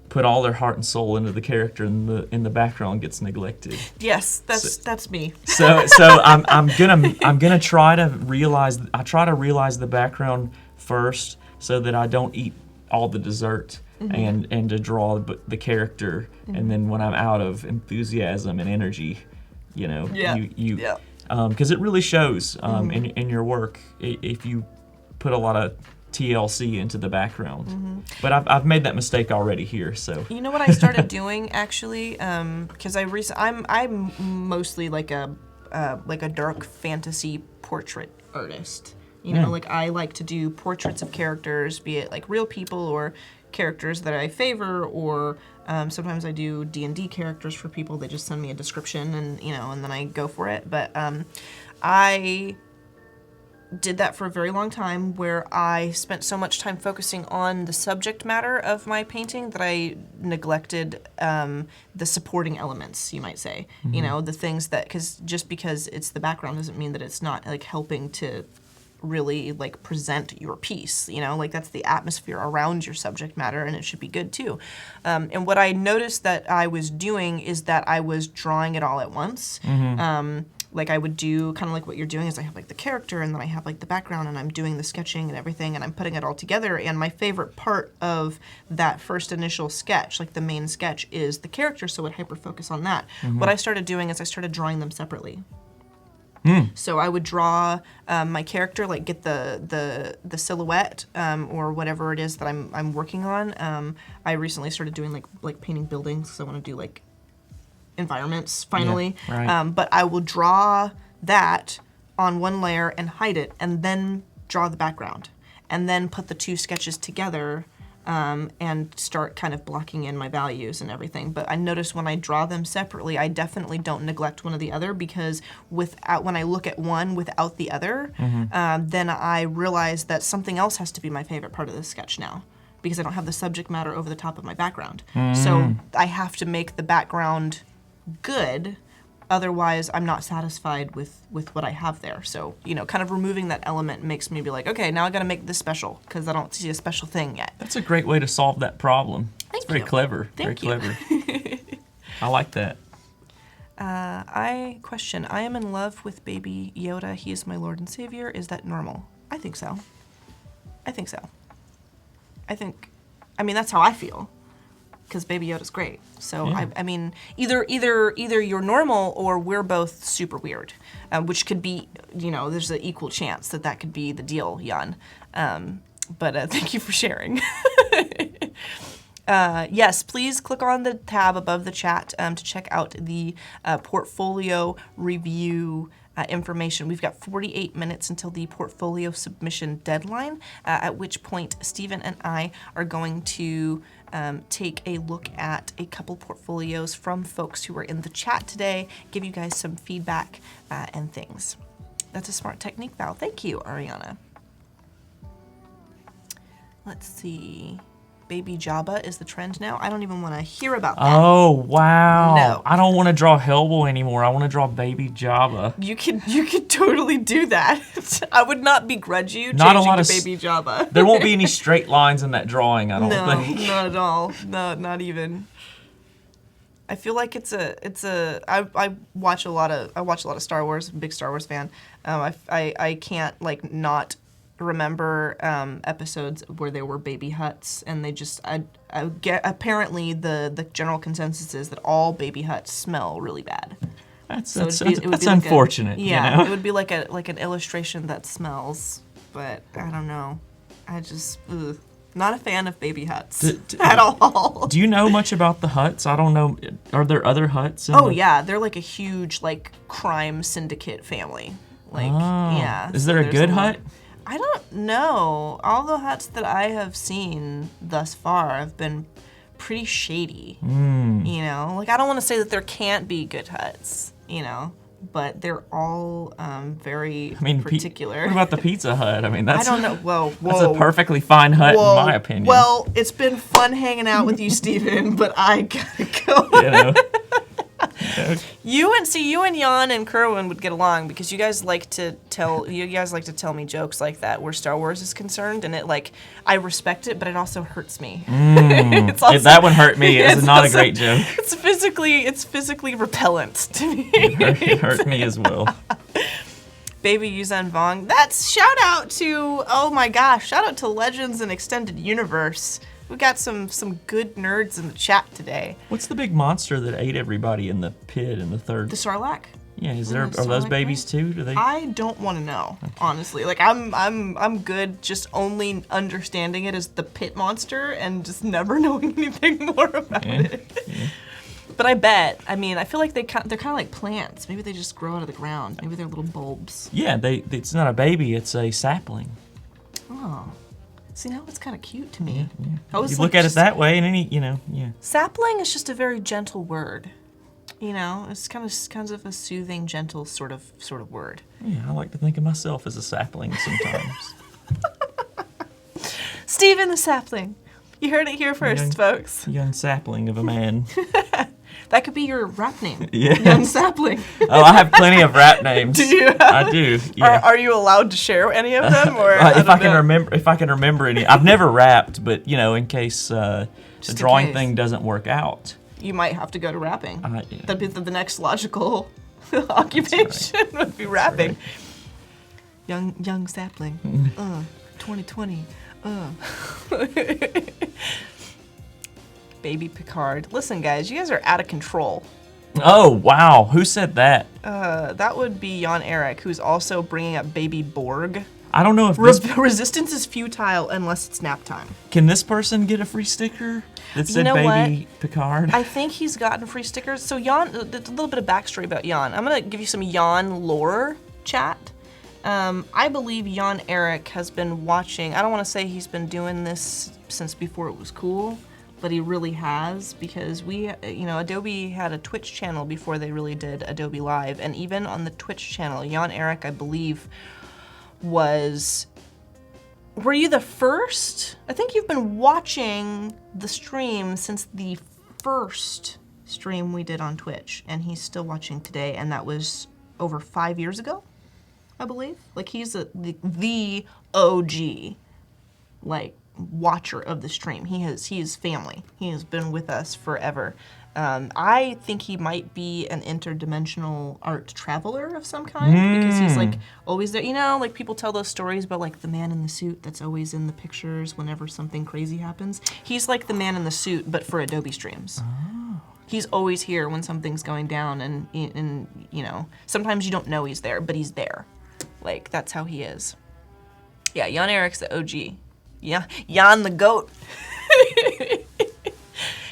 put all their heart and soul into the character, and the background gets neglected. Yes, that's me. So I'm gonna try to realize the background first, so that I don't eat all the dessert, and to draw the character, and then when I'm out of enthusiasm and energy, you know, because it really shows in your work if you put a lot of TLC into the background. But I've made that mistake already here. So you know what I started doing actually, because I'm mostly like a dark fantasy portrait artist. You know, like I like to do portraits of characters, be it like real people or characters that I favor, or sometimes I do D&D characters for people. They just send me a description, and you know, and then I go for it. But I did that for a very long time, where I spent so much time focusing on the subject matter of my painting that I neglected the supporting elements, you might say. You know, the things that, just because it's the background doesn't mean that it's not like helping to really like present your piece, you know, like that's the atmosphere around your subject matter, and it should be good too. And what I noticed that I was doing is that I was drawing it all at once. Like I would do kind of like what you're doing is I have like the character, and then I have like the background, and I'm doing the sketching and everything, and I'm putting it all together. And my favorite part of that first initial sketch, like the main sketch, is the character, so I would hyper focus on that. What I started doing is I started drawing them separately. So I would draw my character, like get the silhouette or whatever it is that I'm working on. I recently started doing like painting buildings, so I want to do like environments finally. Yeah, right. But I will draw that on one layer and hide it, and then draw the background, and then put the two sketches together. And start kind of blocking in my values and everything. But I notice when I draw them separately, I definitely don't neglect one or the other, because when I look at one without the other, then I realize that something else has to be my favorite part of the sketch now, because I don't have the subject matter over the top of my background. So I have to make the background good. Otherwise, I'm not satisfied with what I have there. So, you know, kind of removing that element makes me be like, okay, now I got to make this special, because I don't see a special thing yet. that's a great way to solve that problem. It's very clever. Thank very you. clever. I like that. I am in love with Baby Yoda. He is my Lord and Savior. Is that normal? I think so. I think so. I mean, that's how I feel. Because Baby Yoda's great. So, Yeah. I mean, either you're normal or we're both super weird. Which could be, there's an equal chance that could be the deal, Jan. But thank you for sharing. Yes, please click on the tab above the chat to check out the portfolio review information. We've got 48 minutes until the portfolio submission deadline, at which point Stephen and I are going to take a look at a couple portfolios from folks who are in the chat today, give you guys some feedback and things. That's a smart technique, Val. Thank you, Ariana. Let's see. Baby Jabba is the trend now. I don't even want to hear about that. Oh, wow. No. I don't want to draw Hellboy anymore. I want to draw Baby Jabba. You could totally do that. I would not begrudge you Not a changing lot to of Baby Jabba. There won't be any straight lines in that drawing, I don't think. No, not at all. No, not even. I feel like I watch a lot of Star Wars. I'm a big Star Wars fan. I can't not remember episodes where there were baby huts, and they just I get apparently the general consensus is that all baby huts smell really bad. That's It unfortunate. Yeah, it would be like an illustration that smells, but I don't know. I just not a fan of baby huts at all. Do you know much about the huts? I don't know. Are there other huts? Yeah, they're like a huge crime syndicate family. Yeah. Is there a good hut? I don't know. All the huts that I have seen thus far have been pretty shady. I don't want to say that there can't be good huts, but they're all very particular. What about the Pizza Hut? I mean, that's I don't know. Whoa. That's a perfectly fine hut in my opinion. Well, it's been fun hanging out with you, Stephen, but I gotta go. You and Jan and Kerwin would get along because you guys like to tell me jokes like that where Star Wars is concerned, and I respect it, but it also hurts me. That one hurt me. It's not a great joke. It's physically repellent to me. It hurt me as well. Baby Yuzan Vong. That's shout out to Legends and Extended Universe. We got some good nerds in the chat today. What's the big monster that ate everybody in the pit in the third? The Sarlacc. Yeah, are those babies too? Do they? I don't want to know, honestly. I'm good just only understanding it as the pit monster and just never knowing anything more about it. Yeah. But I bet. I mean, I feel like they're kind of like plants. Maybe they just grow out of the ground. Maybe they're little bulbs. Yeah, it's not a baby. It's a sapling. Oh. See, now it's kind of cute to me. Yeah. You look at it that way, and Sapling is just a very gentle word. It's kind of a soothing, gentle sort of word. Yeah, I like to think of myself as a sapling sometimes. Stephen the Sapling. You heard it here first, folks. Young sapling of a man. That could be your rap name. Yeah. Young Sapling. Oh, I have plenty of rap names. Do you? I do. Yeah. Are you allowed to share any of them, or if I can remember any? I've never rapped, but in case the drawing thing doesn't work out, you might have to go to rapping. Yeah. That'd be the next logical occupation. Right. Would be rapping. Right. Young Sapling. 2020. Baby Picard. Listen, guys, you guys are out of control. Oh, wow. Who said that? That would be Jan Eric, who's also bringing up Baby Borg. I don't know if resistance is futile unless it's nap time. Can this person get a free sticker that said Baby Picard? I think he's gotten free stickers. So Jan, a little bit of backstory about Jan. I'm going to give you some Jan lore, chat. I believe Jan Eric has been watching. I don't want to say he's been doing this since before it was cool, but he really has, because Adobe had a Twitch channel before they really did Adobe Live, and even on the Twitch channel, Jan Eric, I believe, were you the first? I think you've been watching the stream since the first stream we did on Twitch, and he's still watching today, and that was over 5 years ago, I believe. He's the OG, watcher of the stream. He is family. He has been with us forever. I think he might be an interdimensional art traveler of some kind because he's like always there. You know, like people tell those stories about like the man in the suit that's always in the pictures whenever something crazy happens. He's like the man in the suit, but for Adobe streams. Oh. He's always here when something's going down, and you know, sometimes you don't know he's there, but he's there. Like that's how he is. Yeah, Jan Erik's the OG. Yeah, Jan the goat.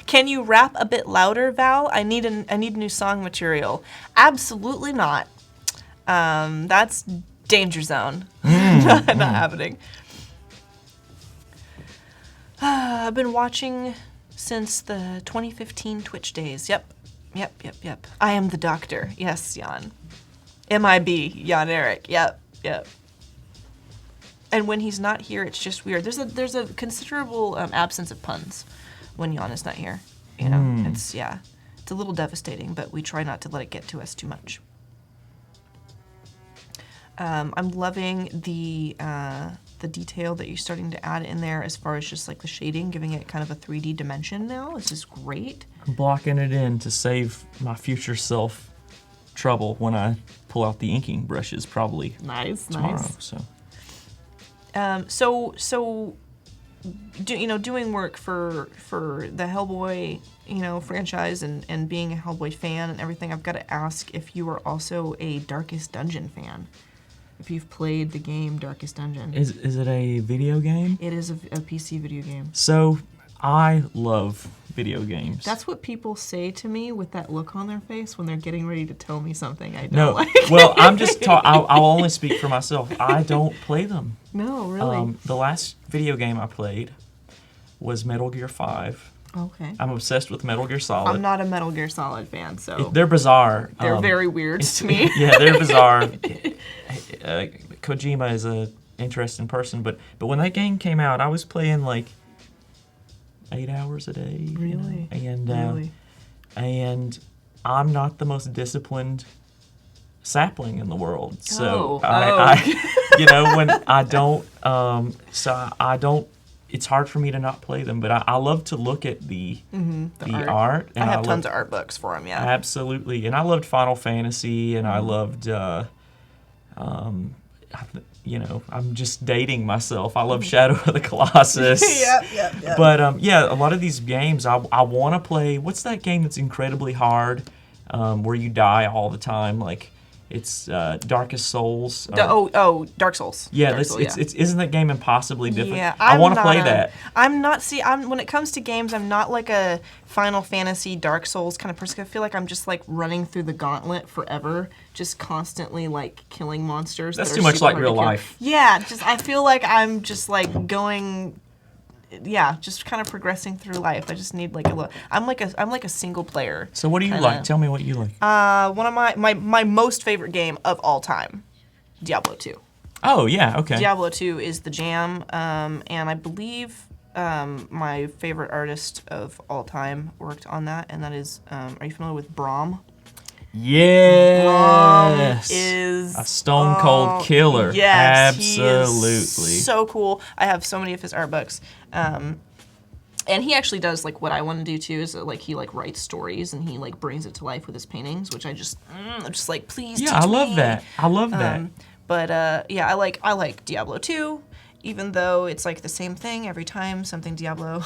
Can you rap a bit louder, Val? I need new song material. Absolutely not. That's danger zone. Not happening. I've been watching since the 2015 Twitch days. Yep. I am the doctor. Yes, Jan. MIB, Jan Erik. Yep. And when he's not here, it's just weird. There's a considerable absence of puns when Jan is not here. You know, it's a little devastating, but we try not to let it get to us too much. I'm loving the detail that you're starting to add in there as far as just like the shading, giving it kind of a 3D dimension now. This is great. I'm blocking it in to save my future self trouble when I pull out the inking brushes probably tomorrow. So doing work for the Hellboy, franchise and being a Hellboy fan and everything, I've got to ask if you are also a Darkest Dungeon fan. If you've played the game Darkest Dungeon. Is it a video game? It is a PC video game. So I love video games. That's what people say to me with that look on their face when they're getting ready to tell me something I don't like. Well, I'm just I'll only speak for myself. I don't play them. No, really. The last video game I played was Metal Gear 5. Okay. I'm obsessed with Metal Gear Solid. I'm not a Metal Gear Solid fan, so they're bizarre. They're very weird to me. Yeah, they're bizarre. Kojima is a interesting person, but when that game came out, I was playing like 8 hours a day. Really? Really? And I'm not the most disciplined sapling in the world. So I when I don't it's hard for me to not play them, but I love to look at the art. And I have tons of art books for them, yeah. Absolutely. And I loved Final Fantasy, and I loved, I'm just dating myself. I love Shadow of the Colossus. Yep. But, a lot of these games, I want to play, what's that game that's incredibly hard, where you die all the time? Like, it's Darkest Souls. Dark Souls. Yeah, isn't that game impossibly difficult? Yeah, I want to play that. When it comes to games, I'm not like a Final Fantasy, Dark Souls kind of person. I feel like I'm just like running through the gauntlet forever, just constantly like killing monsters. That's too much like real life. Yeah, I feel like I'm just like going. Yeah, just kind of progressing through life. I just need like I'm like a single player. So what do you like? Tell me what you like. One of my most favorite game of all time, Diablo 2. Oh yeah, okay. Diablo 2 is the jam, and I believe my favorite artist of all time worked on that, and that is, are you familiar with Braum? Yes. Braum is a stone cold killer. Yes, absolutely. He is so cool. I have so many of his art books. And he actually does like what I want to do too, is like he like writes stories and he like brings it to life with his paintings, which I'm just like, please. Yeah, I love that. I love that. But I like Diablo 2, even though it's like the same thing every time something Diablo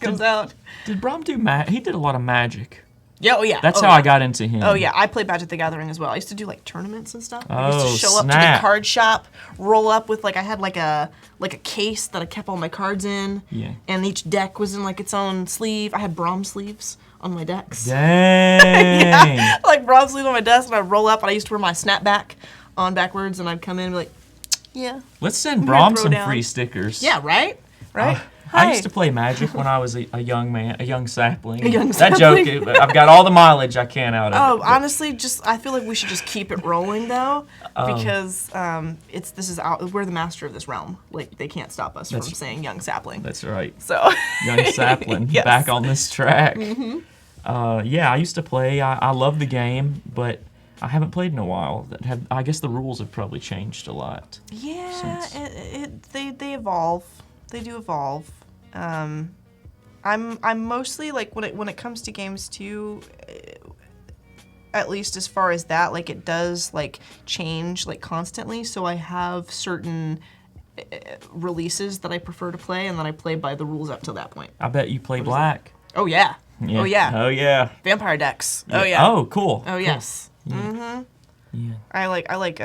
comes out. Did Braum do he did a lot of magic. Yeah, oh yeah. That's how I got into him. Oh yeah, I played Magic the Gathering as well. I used to do like tournaments and stuff. I Oh, used to show up to the card shop, roll up with like I had like a case that I kept all my cards in. Yeah. And each deck was in like its own sleeve. I had Braum sleeves on my decks. Dang. Yeah, like Braum sleeves on my desk, and I'd roll up and I used to wear my snapback on backwards, and I'd come in and be like, yeah. Let's send Braum some free stickers. Yeah, right? Right? I used to play Magic when I was a young man, a young sapling. That joke, I've got all the mileage I can out of it. Oh, honestly, I feel like we should just keep it rolling though, because we're the master of this realm. Like they can't stop us from saying young sapling. That's right. So young sapling, yes. Back on this track. Mm-hmm. I used to play. I love the game, but I haven't played in a while. I guess the rules have probably changed a lot. Yeah, they evolve. They do evolve. I'm mostly like when it comes to games too, at least as far as that, like it does like change like constantly. So I have certain releases that I prefer to play, and then I play by the rules up to that point. I bet you play black. Oh yeah. Yeah. Oh yeah. Oh yeah. Vampire decks. Yeah. Oh yeah. Oh cool. Oh cool. yes. Yeah. Mm-hmm. Yeah. I like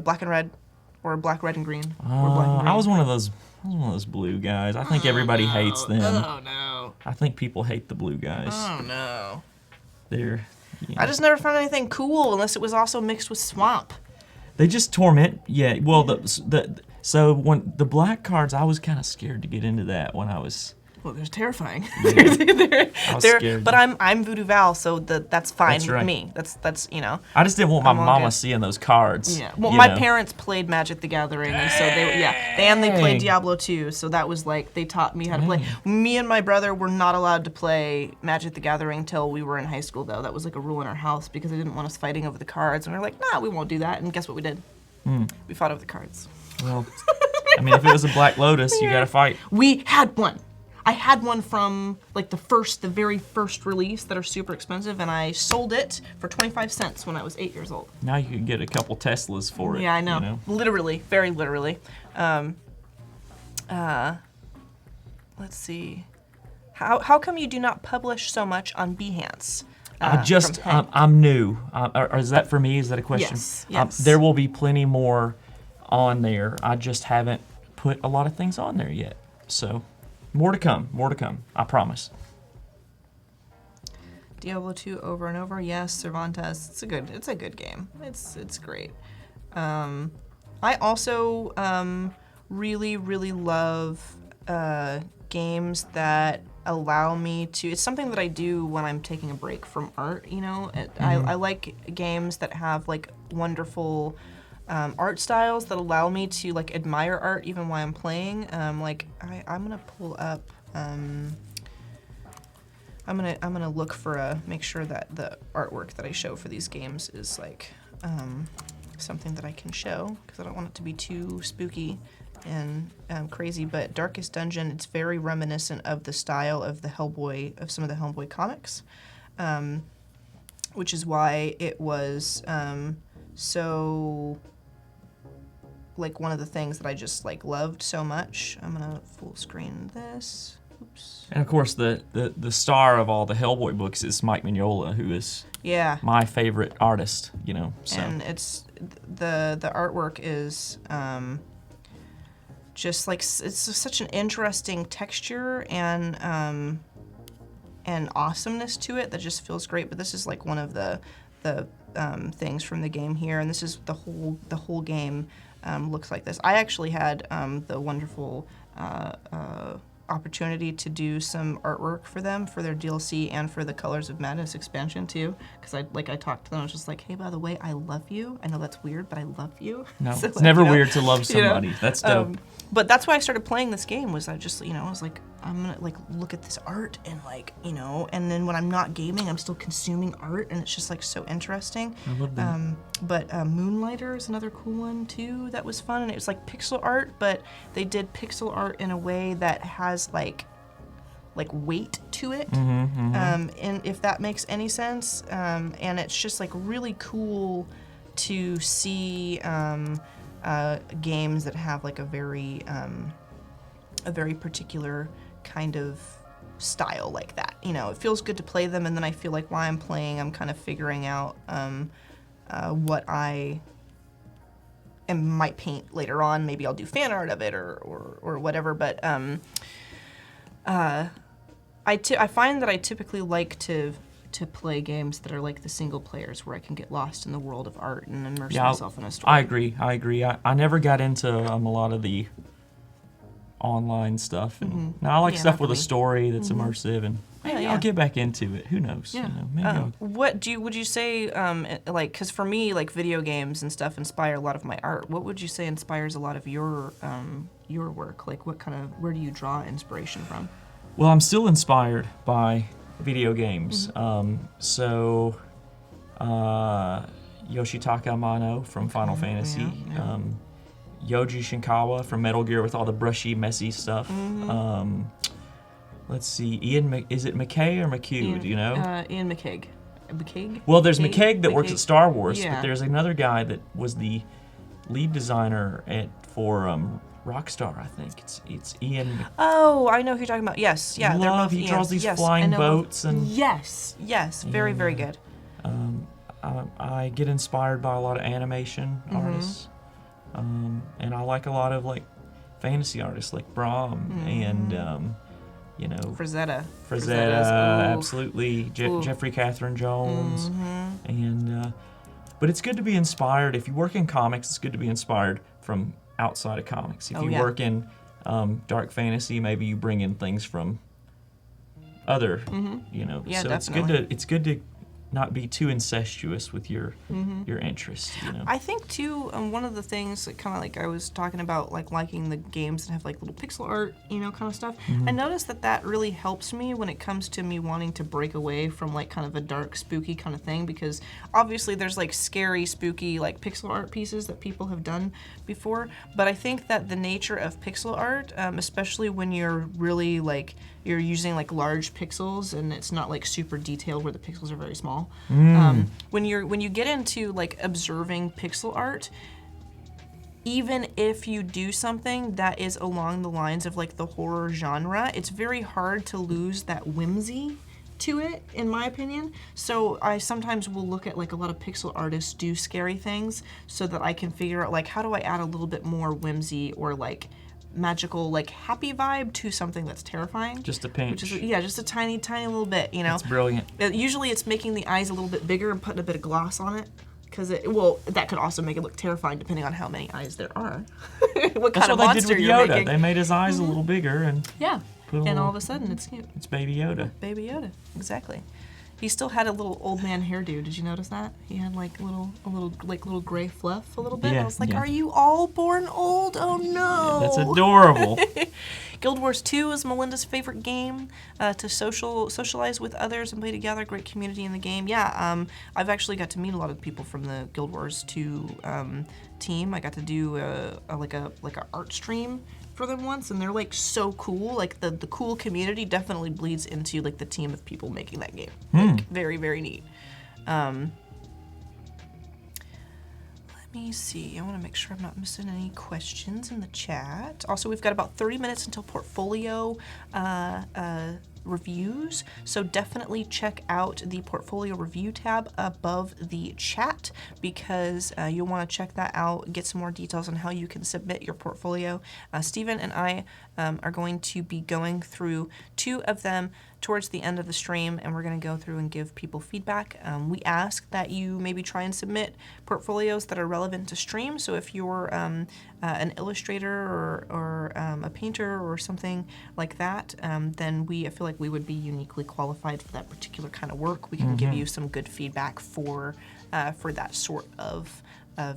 black and red, or black, red, and green. Or black and green. I was one of those blue guys. I think everybody hates them. Oh no. I think people hate the blue guys. Oh no. They're. Yeah. I just never found anything cool unless it was also mixed with swamp. They just torment. Yeah. Well, so when the black cards, I was kind of scared to get into that when I was. Well, they're terrifying. I was scared. But I'm VooDoo Val, so that's fine That's with right. me. That's I just didn't want my I'm all mama good. seeing those cards. Yeah. Well, you my know. parents played Magic the Gathering, and so they played Diablo too. So that was like they taught me how to play. Me and my brother were not allowed to play Magic the Gathering till we were in high school, though. That was like a rule in our house because they didn't want us fighting over the cards, and we were like, nah, we won't do that. And guess what we did? We fought over the cards. Well, I mean, if it was a Black Lotus, you gotta fight. We had one. I had one from like the very first release that are super expensive, and I sold it for 25 cents when I was 8 years old. Now you could get a couple Teslas for it. Yeah, I know. You know? Literally, very literally. Let's see. How come you do not publish so much on Behance? I'm new. Or is that for me? Is that a question? Yes. There will be plenty more on there. I just haven't put a lot of things on there yet. So, more to come. I promise. Diablo 2 over and over. Yes, Cervantes. It's a good game. It's great. I also really love games that allow me to. It's something that I do when I'm taking a break from art. You know, I like games that have like wonderful art styles that allow me to like admire art even while I'm playing. I'm gonna pull up. I'm gonna look for make sure that the artwork that I show for these games is like something that I can show, because I don't want it to be too spooky and crazy. But Darkest Dungeon, it's very reminiscent of the style of some of the Hellboy comics, which is why it was so like one of the things that I just like loved so much. I'm gonna full screen this. Oops. And of course, the star of all the Hellboy books is Mike Mignola, who is my favorite artist. You know, so. And it's the artwork is just like it's such an interesting texture and awesomeness to it that just feels great. But this is like one of the things from the game here, and this is the whole game looks like this. I actually had the wonderful opportunity to do some artwork for them for their DLC and for the Colors of Madness expansion too, because I talked to them. I was just like, hey, by the way, I love you. I know that's weird, but I love you. No, So, it's like, never weird to love somebody. You know? That's dope. But that's why I started playing this game. Was I just I was like, I'm gonna like look at this art and like and then when I'm not gaming, I'm still consuming art, and it's just like so interesting. I love that. But Moonlighter is another cool one too. That was fun, and it was like pixel art, but they did pixel art in a way that has like weight to it, and if that makes any sense. And it's just like really cool to see games that have like a very particular kind of style like that. You know, it feels good to play them, and then I feel like while I'm playing, I'm kind of figuring out what I might paint later on. Maybe I'll do fan art of it or whatever. But I find that I typically like to play games that are like the single players, where I can get lost in the world of art and immerse myself in a story. I agree. I never got into a lot of the online stuff. And now I like stuff with a story that's immersive, and maybe I'll get back into it. Who knows? Yeah. You know, maybe Would you say like, because for me, like video games and stuff inspire a lot of my art. What would you say inspires a lot of your work? Like, where do you draw inspiration from? Well, I'm still inspired by video games. Yoshitaka Amano from Final Fantasy. Yoji Shinkawa from Metal Gear with all the brushy, messy stuff. let's see, is it McKay or McHugh? Do you know? Ian McKeag. McKeag? Well, there's McKeag that works at Star Wars, Yeah. but there's another guy that was the lead designer for Rockstar, I think. It's Ian. Oh, I know who you're talking about. Yes, yeah. They're both He draws these yes, flying boats and. Yes, very, very good. I get inspired by a lot of animation artists, and I like a lot of like fantasy artists like Brahm and Frazetta, absolutely, Jeffrey Catherine Jones, and but it's good to be inspired. If you work in comics, it's good to be inspired from outside of comics. If you work in dark fantasy, maybe you bring in things from other, Yeah, so definitely. it's good to not be too incestuous with your interests. I think too, one of the things that kind of like I was talking about, like liking the games that have like little pixel art, kind of stuff. I noticed that really helps me when it comes to me wanting to break away from like kind of a dark, spooky kind of thing, because obviously there's like scary, spooky like pixel art pieces that people have done before. But I think that the nature of pixel art, especially when you're really like you're using like large pixels and it's not like super detailed where the pixels are very small. When you get into like observing pixel art, even if you do something that is along the lines of like the horror genre, it's very hard to lose that whimsy to it, in my opinion. So I sometimes will look at like a lot of pixel artists do scary things so that I can figure out like how do I add a little bit more whimsy or like magical, like happy vibe to something that's terrifying. Just a pinch. Which is, just a tiny, tiny little bit, It's brilliant. Usually it's making the eyes a little bit bigger and putting a bit of gloss on it. Because that could also make it look terrifying depending on how many eyes there are. What That's kind of what they monster did with you're Yoda. making. They made his eyes a little bigger and Yeah. put a And little, all of a sudden it's cute. it's Baby Yoda. Baby Yoda, exactly. He still had a little old man hairdo. Did you notice that? He had like a little gray fluff a little bit. Yeah, I was like, yeah. are you all born old? Oh no. That's adorable. Guild Wars 2 is Melinda's favorite game to socialize with others and play together. Great community in the game. Yeah, I've actually got to meet a lot of people from the Guild Wars 2 team. I got to do a art stream for them once, and they're like so cool. Like the cool community definitely bleeds into like the team of people making that game. Like very, very neat. Let me see. I want to make sure I'm not missing any questions in the chat. Also, we've got about 30 minutes until portfolio reviews, so definitely check out the portfolio review tab above the chat because you'll want to check that out, get some more details on how you can submit your portfolio. Stephen and I are going to be going through 2 of them towards the end of the stream, and we're going to go through and give people feedback. We ask that you maybe try and submit portfolios that are relevant to stream, so if you're an illustrator or a painter or something like that, then I feel like we would be uniquely qualified for that particular kind of work. We can give you some good feedback for that sort of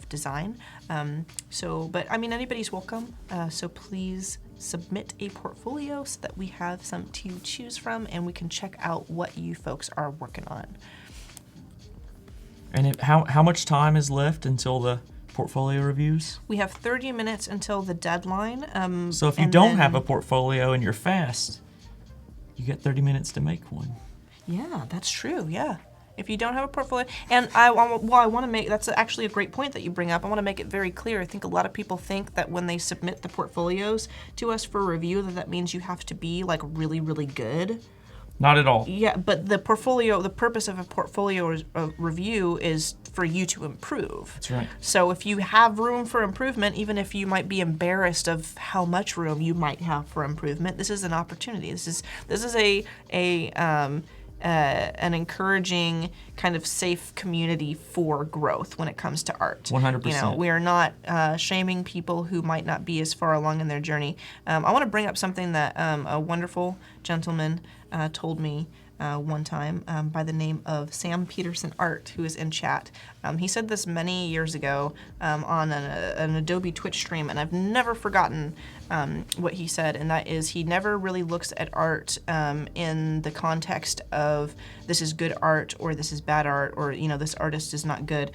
design. But I mean, anybody's welcome. So please submit a portfolio so that we have some to choose from and we can check out what you folks are working on. And how much time is left until the portfolio reviews? We have 30 minutes until the deadline. So if you don't have a portfolio and you're fast, you get 30 minutes to make one. Yeah, that's true. Yeah. If you don't have a portfolio, and I want to make, that's actually a great point that you bring up. I want to make it very clear. I think a lot of people think that when they submit the portfolios to us for review, that means you have to be like really, really good. Not at all. Yeah, but the purpose of a portfolio review is for you to improve. That's right. So if you have room for improvement, even if you might be embarrassed of how much room you might have for improvement, this is an opportunity. This is an encouraging kind of safe community for growth when it comes to art. 100%. We are not shaming people who might not be as far along in their journey. I want to bring up something that a wonderful gentleman told me one time by the name of Sam Peterson Art, who is in chat. He said this many years ago on an Adobe Twitch stream, and I've never forgotten what he said, and that is he never really looks at art in the context of this is good art or this is bad art or this artist is not good.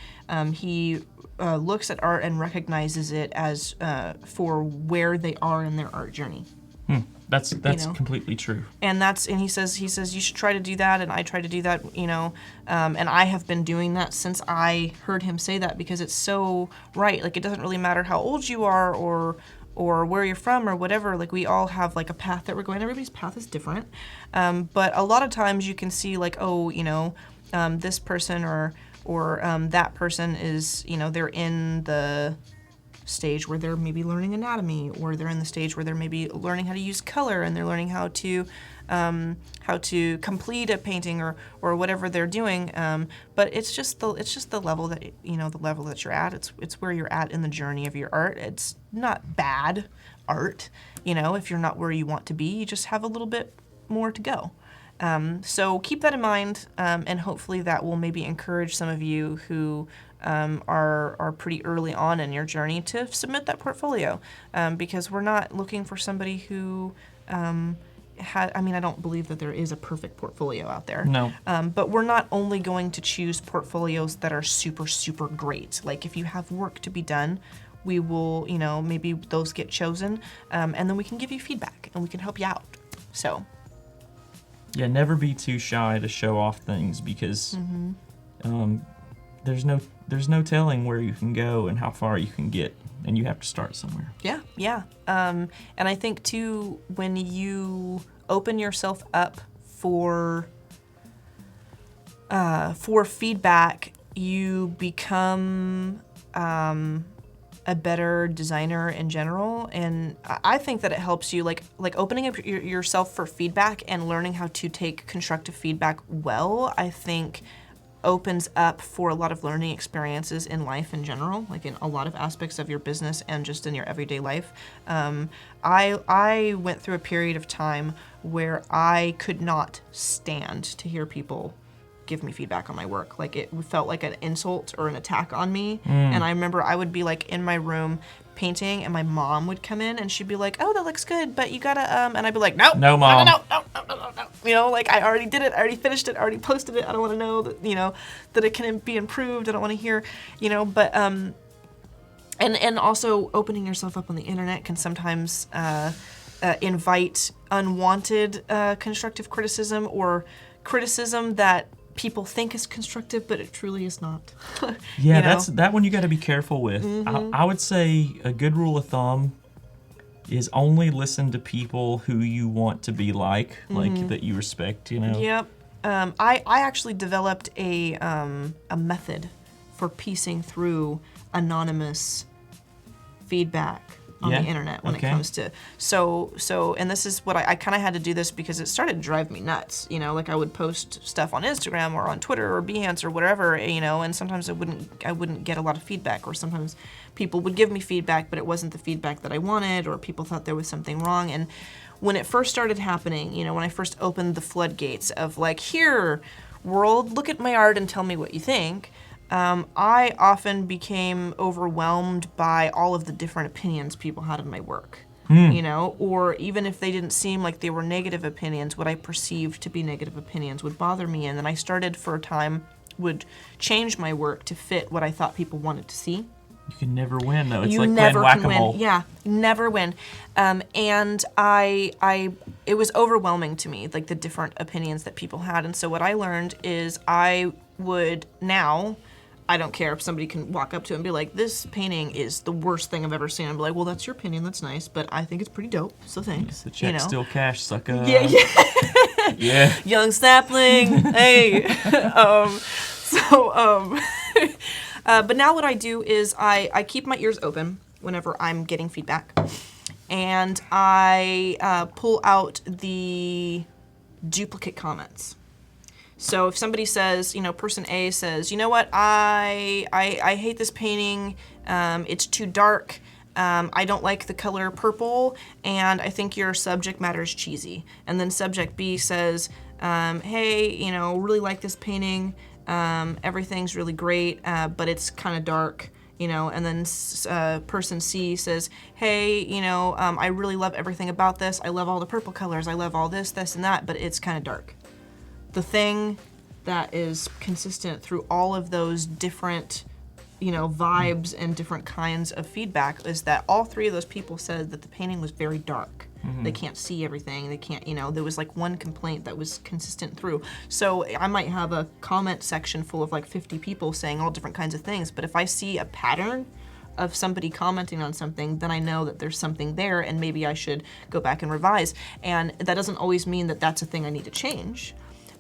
He looks at art and recognizes it as for where they are in their art journey. That's completely true. And he says you should try to do that, and I try to do that, and I have been doing that since I heard him say that, because it's so right. Like, it doesn't really matter how old you are or where you're from or whatever. Like, we all have like a path that we're going. Everybody's path is different, but a lot of times you can see like, this person or that person is, they're in the stage where they're maybe learning anatomy, or they're in the stage where they're maybe learning how to use color, and they're learning how to complete a painting or whatever they're doing. But it's just the level that the level that you're at. It's where you're at in the journey of your art. It's not bad art, if you're not where you want to be. You just have a little bit more to go. So keep that in mind, and hopefully that will maybe encourage some of you who are pretty early on in your journey to submit that portfolio, because we're not looking for somebody who I don't believe that there is a perfect portfolio out there. No. But we're not only going to choose portfolios that are super, super great. Like, if you have work to be done, we will, maybe those get chosen, and then we can give you feedback and we can help you out. So. Yeah, never be too shy to show off things, because there's no telling where you can go and how far you can get, and you have to start somewhere. Yeah. And I think too, when you open yourself up for feedback, you become a better designer in general, and I think that it helps you, like opening up yourself for feedback and learning how to take constructive feedback well, I think opens up for a lot of learning experiences in life in general, like in a lot of aspects of your business and just in your everyday life. I went through a period of time where I could not stand to hear people give me feedback on my work. Like, it felt like an insult or an attack on me. And I remember I would be like in my room painting, and my mom would come in and she'd be like, "Oh, that looks good, but you gotta," and I'd be like, "No, no, Mom, no. Like, I already did it, I already finished it, I already posted it. I don't want to know that, that it can be improved. I don't want to hear, but and also opening yourself up on the internet can sometimes invite unwanted constructive criticism, or criticism that people think is constructive, but it truly is not. Yeah, that's that one you got to be careful with. I would say a good rule of thumb is only listen to people who you want to be like that you respect. Yep. I actually developed a method for piecing through anonymous feedback on the internet when it comes to and this is what I kind of had to do this because it started to drive me nuts. Like, I would post stuff on Instagram or on Twitter or Behance or whatever, and sometimes I wouldn't get a lot of feedback, or sometimes people would give me feedback but it wasn't the feedback that I wanted, or people thought there was something wrong. And when it first started happening, when I first opened the floodgates of like, "Here, world, look at my art and tell me what you think," I often became overwhelmed by all of the different opinions people had of my work, or even if they didn't seem like they were negative opinions, what I perceived to be negative opinions would bother me. And then I started, for a time, would change my work to fit what I thought people wanted to see. You can never win, though. It's you like never playing can whack-a-mole. win. Yeah, never win. And it was overwhelming to me, like the different opinions that people had. And so what I learned is I don't care if somebody can walk up to it and be like, "This painting is the worst thing I've ever seen." I'd be like, "Well, that's your opinion. That's nice, but I think it's pretty dope. So thanks." The check's still cash, sucker. Yeah. Yeah. Young sapling. Hey. But now what I do is I keep my ears open whenever I'm getting feedback, and I pull out the duplicate comments. So if somebody says, person A says, "You know what, I hate this painting, it's too dark, I don't like the color purple, and I think your subject matter is cheesy." And then subject B says, "Hey, really like this painting, everything's really great, but it's kind of dark." And then person C says, "Hey, I really love everything about this. I love all the purple colors. I love all this, and that, but it's kind of dark." The thing that is consistent through all of those different vibes and different kinds of feedback, is that all three of those people said that the painting was very dark. They can't see everything. They can't, there was like one complaint that was consistent through. So I might have a comment section full of like 50 people saying all different kinds of things, but if I see a pattern of somebody commenting on something, then I know that there's something there and maybe I should go back and revise. And that doesn't always mean that that's a thing I need to change,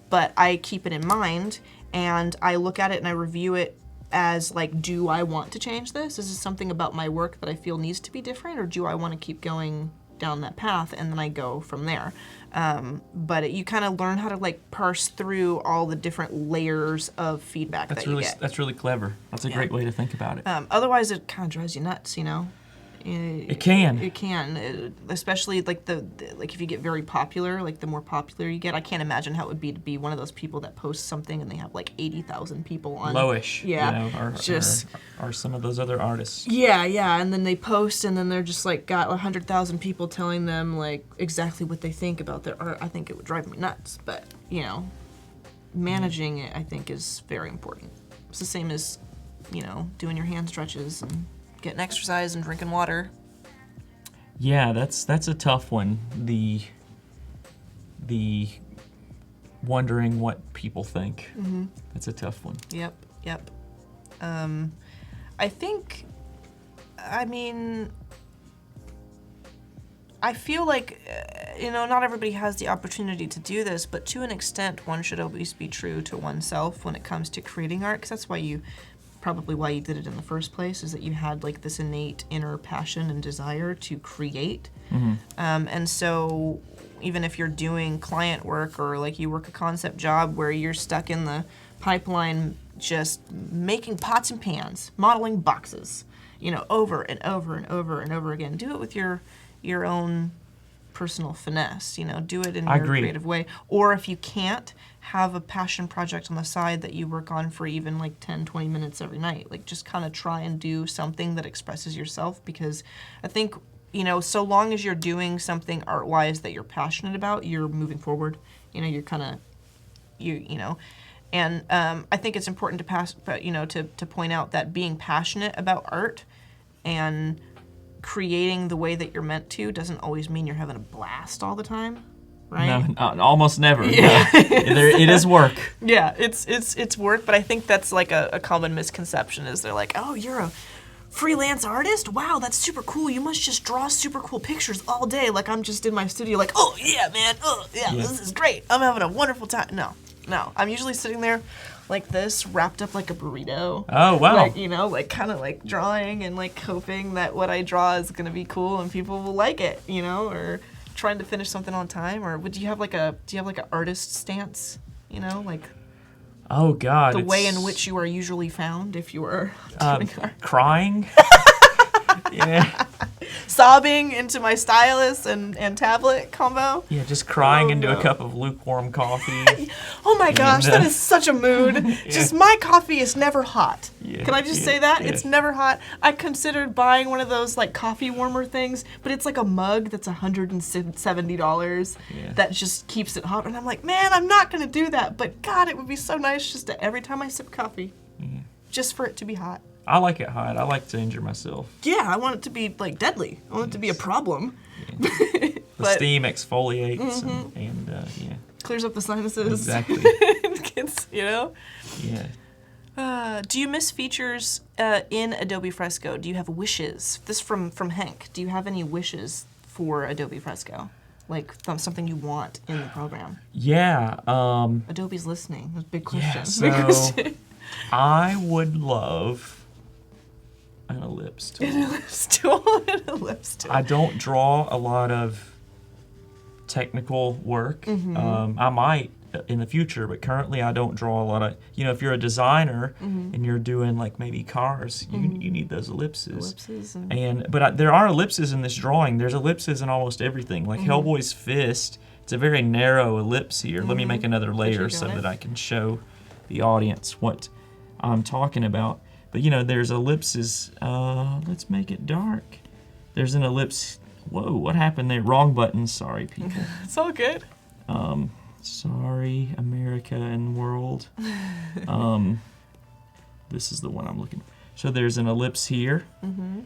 but I keep it in mind and I look at it and I review it as like, do I want to change this? Is this something about my work that I feel needs to be different, or do I want to keep going down that path? And then I go from there. But you kind of learn how to like parse through all the different layers of feedback that you get. That's really clever. That's a great way to think about it. Otherwise, it kind of drives you nuts, It can. It can, especially like like if you get very popular, like the more popular you get. I can't imagine how it would be to be one of those people that posts something and they have like 80,000 people on. Lowish. Yeah. Or some of those other artists. Yeah, and then they post and then they're just like got 100,000 people telling them like exactly what they think about their art. I think it would drive me nuts, but managing it I think is very important. It's the same as, doing your hand stretches and getting exercise and drinking water. Yeah, that's a tough one. The wondering what people think. That's a tough one. Yep. I feel like, not everybody has the opportunity to do this, but to an extent, one should always be true to oneself when it comes to creating art, because that's probably why you did it in the first place, is that you had like this innate inner passion and desire to create. And so even if you're doing client work or like you work a concept job where you're stuck in the pipeline just making pots and pans, modeling boxes, over and over and over and over again, do it with your own personal finesse, do it in your creative way. Or if you can't, have a passion project on the side that you work on for even like 10, 20 minutes every night. Like just kind of try and do something that expresses yourself, because I think, so long as you're doing something art-wise that you're passionate about, you're moving forward. You're kind of, and I think it's important to point out that being passionate about art and creating the way that you're meant to doesn't always mean you're having a blast all the time, right? No, almost never. Yeah. It is work. Yeah, it's work, but I think that's like a common misconception, is they're like, oh, you're a freelance artist? Wow, that's super cool. You must just draw super cool pictures all day. Like I'm just in my studio like, oh yeah, man, this is great. I'm having a wonderful time. No, I'm usually sitting there like this, wrapped up like a burrito. Oh, wow. Like, kind of like drawing and like hoping that what I draw is going to be cool and people will like it, or trying to finish something on time. Or do you have like an artist stance, like oh God, the way in which you are usually found if you are doing art? Crying. Yeah. Sobbing into my stylus and tablet combo. Yeah, just crying into a cup of lukewarm coffee. Oh my gosh, that is such a mood. Just my coffee is never hot. Yeah, Can I just say that? yeah. It's never hot. I considered buying one of those like coffee warmer things, but it's like a mug that's $170 that just keeps it hot. And I'm like, man, I'm not going to do that. But God, it would be so nice just to every time I sip coffee, just for it to be hot. I like it hot. I like to injure myself. Yeah, I want it to be like deadly. I want it to be a problem. Yeah. The steam exfoliates and clears up the sinuses. Exactly. Yeah. Do you miss features in Adobe Fresco? Do you have wishes? This from Hank. Do you have any wishes for Adobe Fresco? Like something you want in the program? Yeah. Adobe's listening. That's a big question. Yeah, so I would love an ellipse tool. An ellipse tool. I don't draw a lot of technical work. I might in the future, but currently I don't draw a lot of, if you're a designer and you're doing like maybe cars, you need those ellipses. But there are ellipses in this drawing. There's ellipses in almost everything. Like Hellboy's fist, it's a very narrow ellipse here. Let me make another layer so that I can show the audience what I'm talking about. But there's ellipses. Let's make it dark. There's an ellipse. Whoa, what happened there? Wrong button. Sorry, people. It's all good. Sorry, America and world. This is the one I'm looking for. So there's an ellipse here.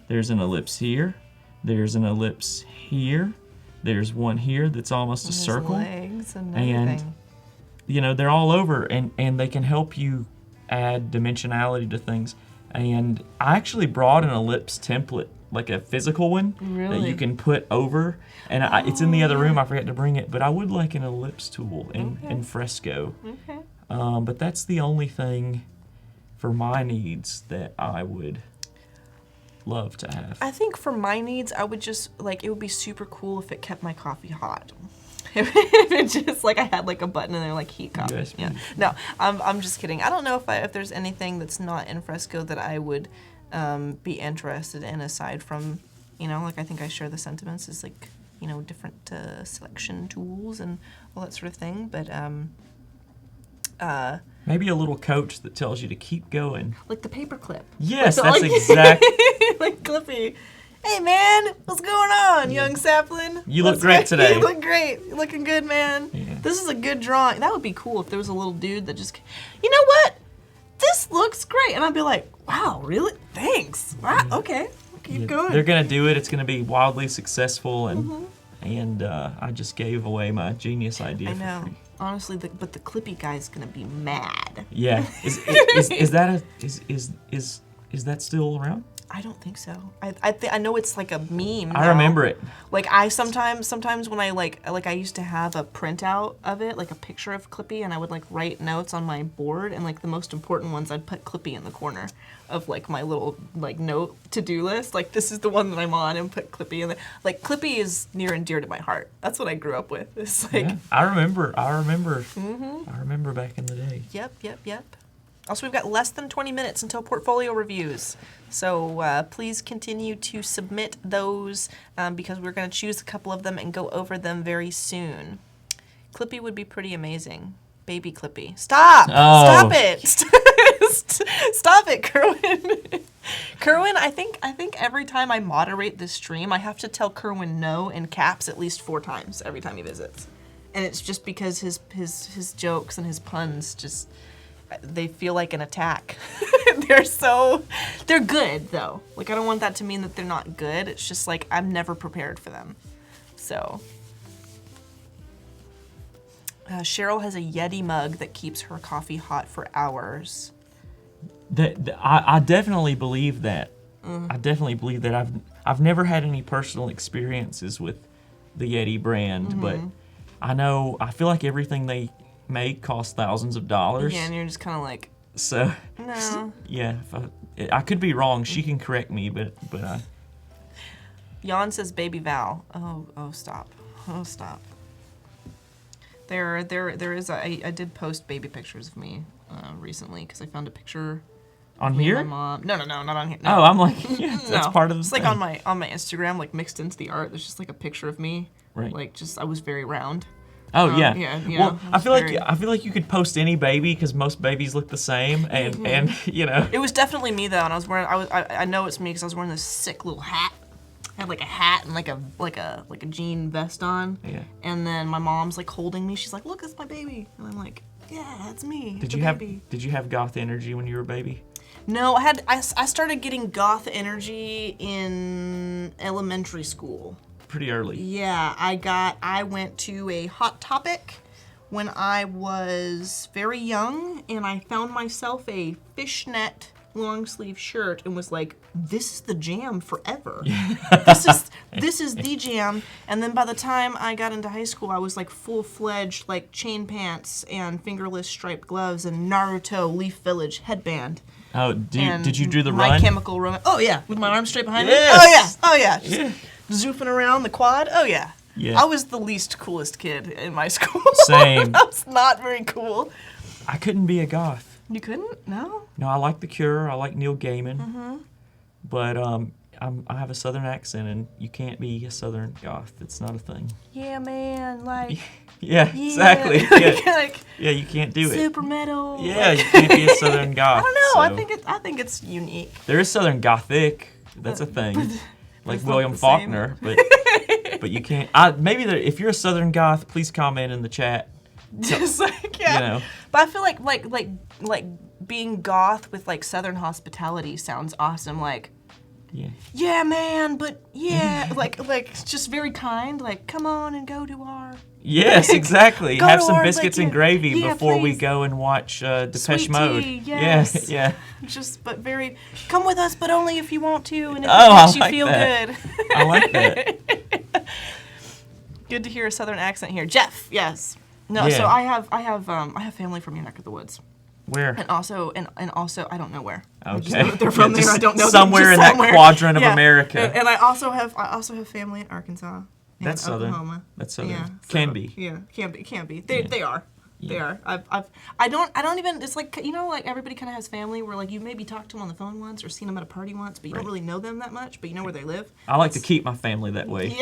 There's an ellipse here. There's an ellipse here. There's one here that's almost a circle. Legs and And everything. they're all over, and they can help you add dimensionality to things. And I actually brought an ellipse template, like a physical one that Really? you can put over. And it's in the other room. I forgot to bring it, but I would like an ellipse tool in Fresco. Okay. But that's the only thing for my needs that I would love to have. I think for my needs, I would just it would be super cool if it kept my coffee hot. If it just I had a button and they're heat coffee. USB. Yeah. No, I'm just kidding. I don't know if there's anything that's not in Fresco that I would be interested in aside from I think I share the sentiments is different selection tools and all that sort of thing. But Maybe a little coach that tells you to keep going. like the paper clip. Yes, that's exactly. Clippy. Hey man, what's going on, young sapling? You look great today. You look great. You're looking good, man. Yeah. This is a good drawing. That would be cool if there was a little dude that just, you know what? This looks great. And I'd be like, wow, really? Thanks. Wow, okay. Keep going. They're gonna do it. It's gonna be wildly successful, and I just gave away my genius idea. I for know. free. Honestly, but the Clippy guy's gonna be mad. Yeah. Is that still around? I don't think so. I know it's like a meme. I now. remember it. I sometimes when I used to have a printout of it, like a picture of Clippy, and I would write notes on my board, and the most important ones I'd put Clippy in the corner of my little note to-do list. This is the one that I'm on, and put Clippy in there. Clippy is near and dear to my heart. That's what I grew up with. It's Yeah, I remember. I remember back in the day. Yep. Also, we've got less than 20 minutes until portfolio reviews. So please continue to submit those because we're going to choose a couple of them and go over them very soon. Clippy would be pretty amazing. Baby Clippy. Stop! Oh. Stop it! Stop it, Kerwin. Kerwin, I think every time I moderate this stream, I have to tell Kerwin no in caps at least 4 times every time he visits. And it's just because his jokes and his puns just... they feel like an attack. They're good though. I don't want that to mean that they're not good. It's just I'm never prepared for them. So Cheryl has a Yeti mug that keeps her coffee hot for hours. I definitely believe that. I definitely believe that. I've never had any personal experiences with the Yeti brand, but I feel like everything they make costs thousands of dollars. Yeah, and you're just kind of so no. Yeah, if I could be wrong. She can correct me, but Jan says Baby Val. Oh stop. There is I did post baby pictures of me recently because I found a picture on of me here. and my mom. No, not on here. No. Oh, I'm yeah, that's No. part of the It's thing. on my Instagram, mixed into the art. There's just a picture of me. Right. I was very round. Oh yeah. Yeah. Well, I feel like you could post any baby because most babies look the same, and It was definitely me though, and I know it's me because I was wearing this sick little hat. I had a hat and like a jean vest on. Yeah. And then my mom's holding me. She's like, "Look, that's my baby." And I'm like, "Yeah, that's me." Did the you baby. have goth energy when you were a baby? No, I started getting goth energy in elementary school. Pretty early. Yeah, I went to a Hot Topic when I was very young, and I found myself a fishnet long sleeve shirt and was like, this is the jam forever. This is the jam. And then by the time I got into high school, I was full-fledged chain pants and fingerless striped gloves and Naruto Leaf Village headband. Oh, did you do the My run? Chemical Romance. Oh yeah, with my arms straight behind Yes! me. Oh yeah. Just zoofing around the quad. Oh yeah. Yeah. I was the least coolest kid in my school. Same. I was not very cool. I couldn't be a goth. You couldn't? No? No, I like The Cure. I like Neil Gaiman. But I have a Southern accent, and you can't be a Southern goth. It's not a thing. Yeah, man. Yeah, exactly. Yeah, you can't do it. Super metal. Yeah, you can't be a Southern goth. I don't know. so- I think it's unique. There is Southern Gothic. That's a thing. Like it's not William the same. Faulkner, but you can't. Maybe if you're a Southern goth, please comment in the chat. Just You know. But I feel like being goth with like Southern hospitality sounds awesome. Like, Yeah. yeah, man, but yeah, like just very kind. Like, come on and go to our. Yes, exactly. Go Have to some our, biscuits like, and gravy yeah, before we please. go and watch Depeche Sweet Mode. tea, yes. Yeah, Just, but very, come with us, but only if you want to, and if Oh, it makes I you like feel that. good. I like that. Good to hear a Southern accent here, Jeff. Yes. No, Yeah. so I have family from your neck of the woods, Where? and also I don't know where. I just Okay. know that they're from Yeah, there. just I don't know. somewhere just in that somewhere. quadrant of Yeah. America. And I also have family in Arkansas. And That's Southern. Oklahoma. That's Southern. Yeah, Can so- be. Yeah, can be. They are. They Yeah. are. I don't even. It's like, you know, like everybody kind of has family where like you maybe talked to them on the phone once or seen them at a party once, but you don't really know them that much, but you know where they live. I like to keep my family that way.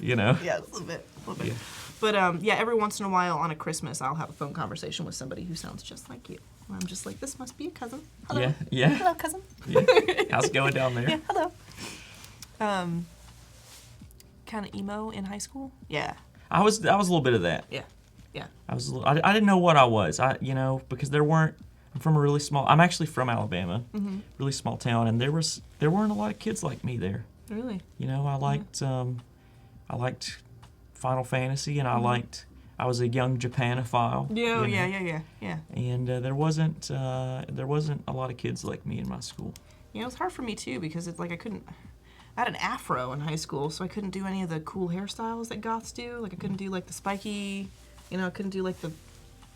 You know. Yeah, a little bit. Yeah. But yeah, every once in a while on a Christmas, I'll have a phone conversation with somebody who sounds just like you. And I'm just like, this must be a cousin. Hello. Yeah. Yeah. Hello, cousin. Yeah. How's it going down there? Yeah, hello. Kind of emo in high school. Yeah. I was a little bit of that. Yeah. Yeah. I didn't know what I was. Because I'm from a really small. I'm actually from Alabama, really small town, and there weren't a lot of kids like me there. Really. You know, I liked Final Fantasy, and I was a young Japanophile. Yeah. you know, Yeah. And there wasn't a lot of kids like me in my school. You know, it was hard for me too because it's like I had an afro in high school, so I couldn't do any of the cool hairstyles that goths do. Like I couldn't do like the spiky, you know, I couldn't do like the,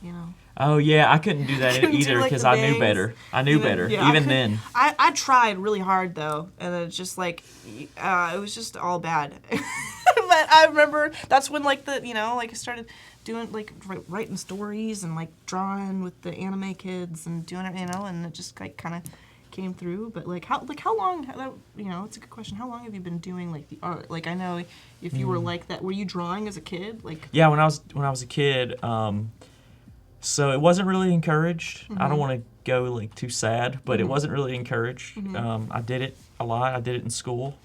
you know. Oh yeah, I couldn't do that Couldn't do, either like, because the I knew bangs. better. I knew You know, better yeah, even then. I tried really hard though, and it's just like, it was just all bad. But I remember that's when like I started doing like writing stories and like drawing with the anime kids and doing it, and it just like kind of came through. But how long, it's a good question. How long have you been doing like the art? Like I know if you were like that, were you drawing as a kid? Like Yeah, when I was a kid, so it wasn't really encouraged. I don't want to go like too sad, but it wasn't really encouraged. I did it a lot. I did it in school.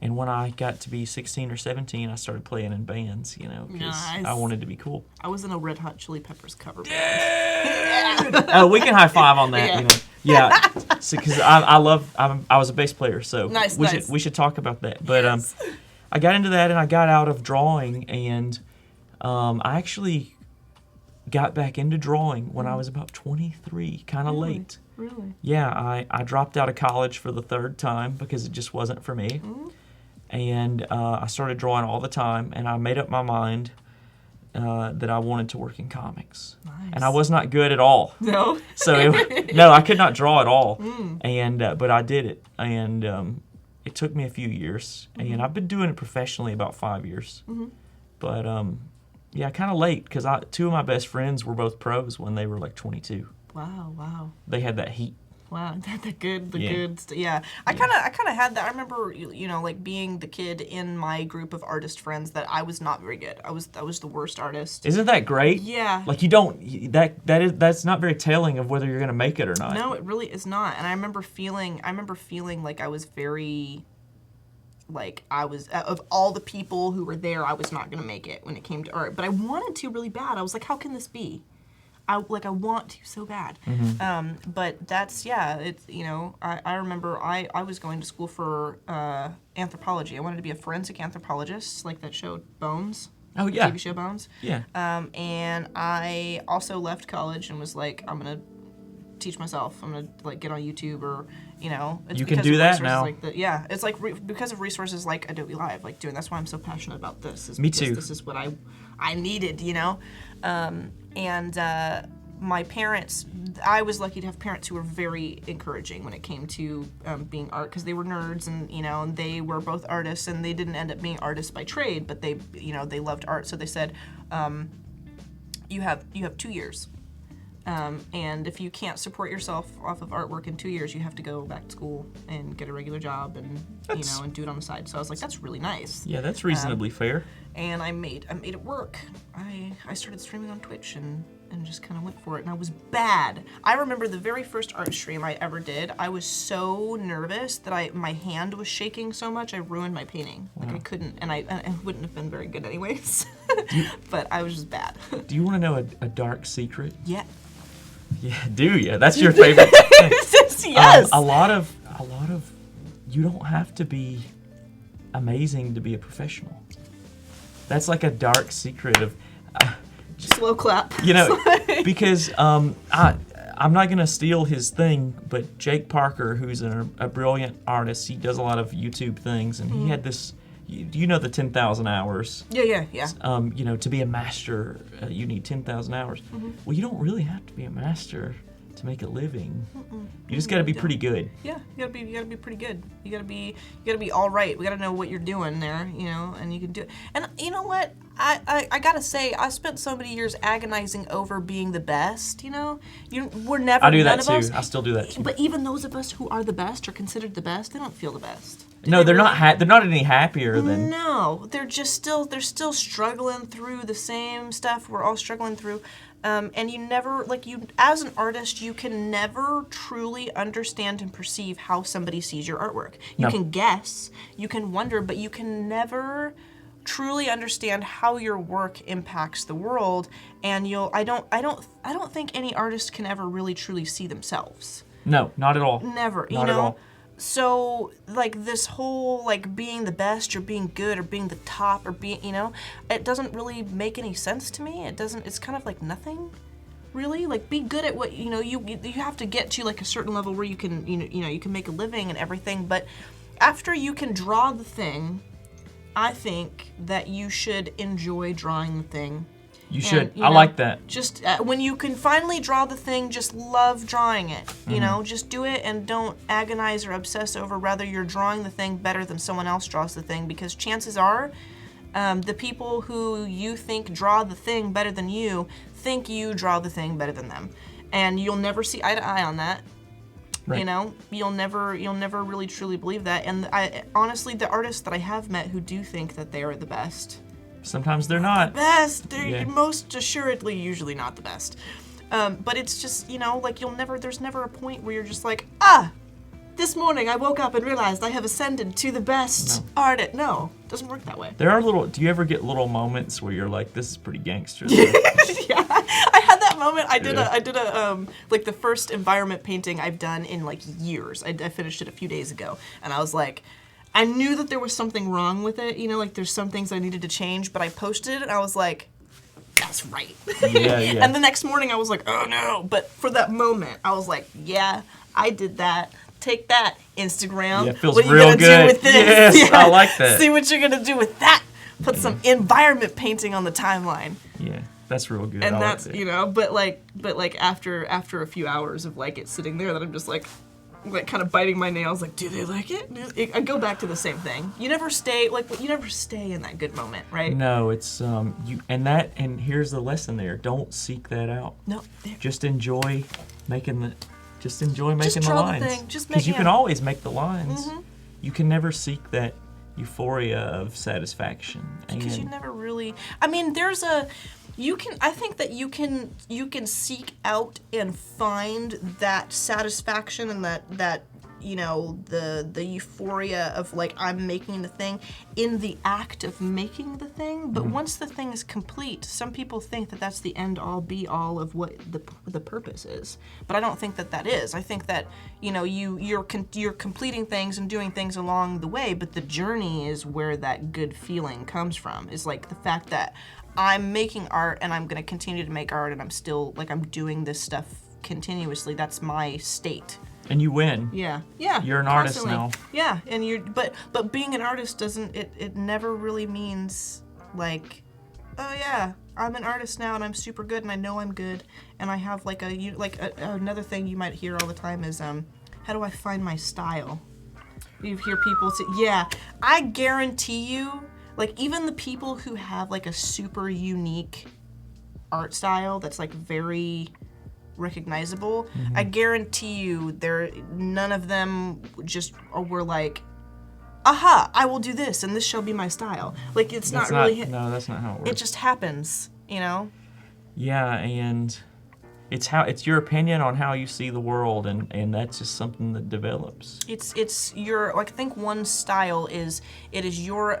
And when I got to be 16 or 17, I started playing in bands, because Nice. I wanted to be cool. I was in a Red Hot Chili Peppers cover band. Oh, we can high five on that. Yeah. Yeah, because I was a bass player, so Nice, we nice. should talk about that. But Yes. I got into that and I got out of drawing, and I actually got back into drawing when I was about 23, kind of late. Really? Yeah, I dropped out of college for the third time because it just wasn't for me. And I started drawing all the time, and I made up my mind that I wanted to work in comics. Nice. And I was not good at all. No. So no, I could not draw at all. And but I did it, and it took me a few years, and I've been doing it professionally about 5 years. But yeah, kind of late because two of my best friends were both pros when they were like 22. Wow. They had that heat. Wow, the good. Yeah. Yeah, I kind of had that. I remember, like being the kid in my group of artist friends that I was not very good. I was the worst artist. Isn't that great? Yeah. Like that's not very telling of whether you're gonna make it or not. No, it really is not. And I remember feeling like I was very, like I was of all the people who were there, I was not gonna make it when it came to art. But I wanted to really bad. I was like, how can this be? I want to so bad. But that's, it's, I remember I was going to school for anthropology. I wanted to be a forensic anthropologist, like that show Bones. Oh yeah. TV show Bones. Yeah. And I also left college and was like, I'm going to teach myself. I'm going to like get on YouTube or, it's You can because do of that resources now. Like it's like because of resources like Adobe Live, like doing, that's why I'm so passionate about this. Me too. This is what I needed, And my parents, I was lucky to have parents who were very encouraging when it came to being art, because they were nerds, and and they were both artists, and they didn't end up being artists by trade, but they they loved art. So they said, you have 2 years, and if you can't support yourself off of artwork in 2 years, you have to go back to school and get a regular job and and do it on the side. So I was like, that's really nice. Yeah, that's reasonably fair. And I made it work. I started streaming on Twitch and just kind of went for it, and I was bad. I remember the very first art stream I ever did, I was so nervous that my hand was shaking so much I ruined my painting. Like I couldn't, and I wouldn't have been very good anyways. But I was just bad. Do you want to know a dark secret? Yeah. Yeah, do you? That's your favorite thing. Yes. A lot of you don't have to be amazing to be a professional. That's like a dark secret of Slow clap. you know, because I'm not gonna steal his thing, but Jake Parker, who's a brilliant artist, he does a lot of YouTube things, and he had this. Do you know the 10,000 hours? Yeah. You know, to be a master, you need 10,000 hours. Well, you don't really have to be a master to make a living. You just got to be pretty good. Yeah, you gotta be pretty good. You gotta be all right. We gotta know what you're doing there, you know, and you can do it. And you know what? I gotta say, I spent so many years agonizing over being the best. You know, we're never. I do that none too. Of us, I still do that too. But even those of us who are the best or considered the best, they don't feel the best. No, they're not. They're not any happier than. No, they're still struggling through the same stuff we're all struggling through. And you never, as an artist, you can never truly understand and perceive how somebody sees your artwork. You can guess, you can wonder, but you can never truly understand how your work impacts the world. And I don't think any artist can ever really truly see themselves. No, not at all. Never, Not at all. So, this whole, being the best or being good or being the top or being, it doesn't really make any sense to me. It's kind of like nothing, really. Be good at what, you have to get to, a certain level where you can, you can make a living and everything. But after you can draw the thing, I think that you should enjoy drawing the thing. You should. I like that. Just when you can finally draw the thing, just love drawing it. You know, just do it and don't agonize or obsess over whether you're drawing the thing better than someone else draws the thing, because chances are the people who you think draw the thing better than you think you draw the thing better than them. And you'll never see eye to eye on that. Right. You know, you'll never really truly believe that. And honestly, the artists that I have met who do think that they are the best, sometimes they're not. Best. They're most assuredly usually not the best. But it's just, there's never a point where you're just like, this morning I woke up and realized I have ascended to the best artist. No, it doesn't work that way. There are do you ever get little moments where you're like, this is pretty gangster? Yeah, I had that moment. I did a the first environment painting I've done in years. I finished it a few days ago, and I was like, I knew that there was something wrong with it, there's some things I needed to change, but I posted it and I was like, that's right. Yeah. And the next morning I was like, oh no. But for that moment, I was like, yeah, I did that. Take that, Instagram. Yeah, it feels what are you real gonna good. do with this? Yes, I like that. See what you're gonna do with that. Put some environment painting on the timeline. Yeah, that's real good. And I that's, like that. but after a few hours of it sitting there, that I'm just kind of biting my nails, do they like it? I go back to the same thing. You never stay in that good moment, right? No, it's and here's the lesson there. Don't seek that out. No. Just enjoy making the draw lines. The thing. Just make because you can always make the lines. You can never seek that euphoria of satisfaction. Because you never really. I mean, I think that you can seek out and find that satisfaction and that the euphoria of I'm making the thing in the act of making the thing. But once the thing is complete, some people think that that's the end all be all of what the purpose is. But I don't think that is. I think that you're completing things and doing things along the way, but the journey is where that good feeling comes from. Is the fact that I'm making art and I'm going to continue to make art and I'm still I'm doing this stuff continuously. That's my state. And you win. Yeah. You're an constantly. artist now. Yeah, and but being an artist doesn't it never really means oh yeah, I'm an artist now and I'm super good and I know I'm good and I have another thing you might hear all the time is how do I find my style? You hear people say, yeah, I guarantee you, even the people who have a super unique art style that's very recognizable, I guarantee you none of them just were aha, I will do this and this shall be my style. It's not really. No, that's not how it works. It just happens, Yeah, and it's your opinion on how you see the world, and that's just something that develops. It's your I think one style is your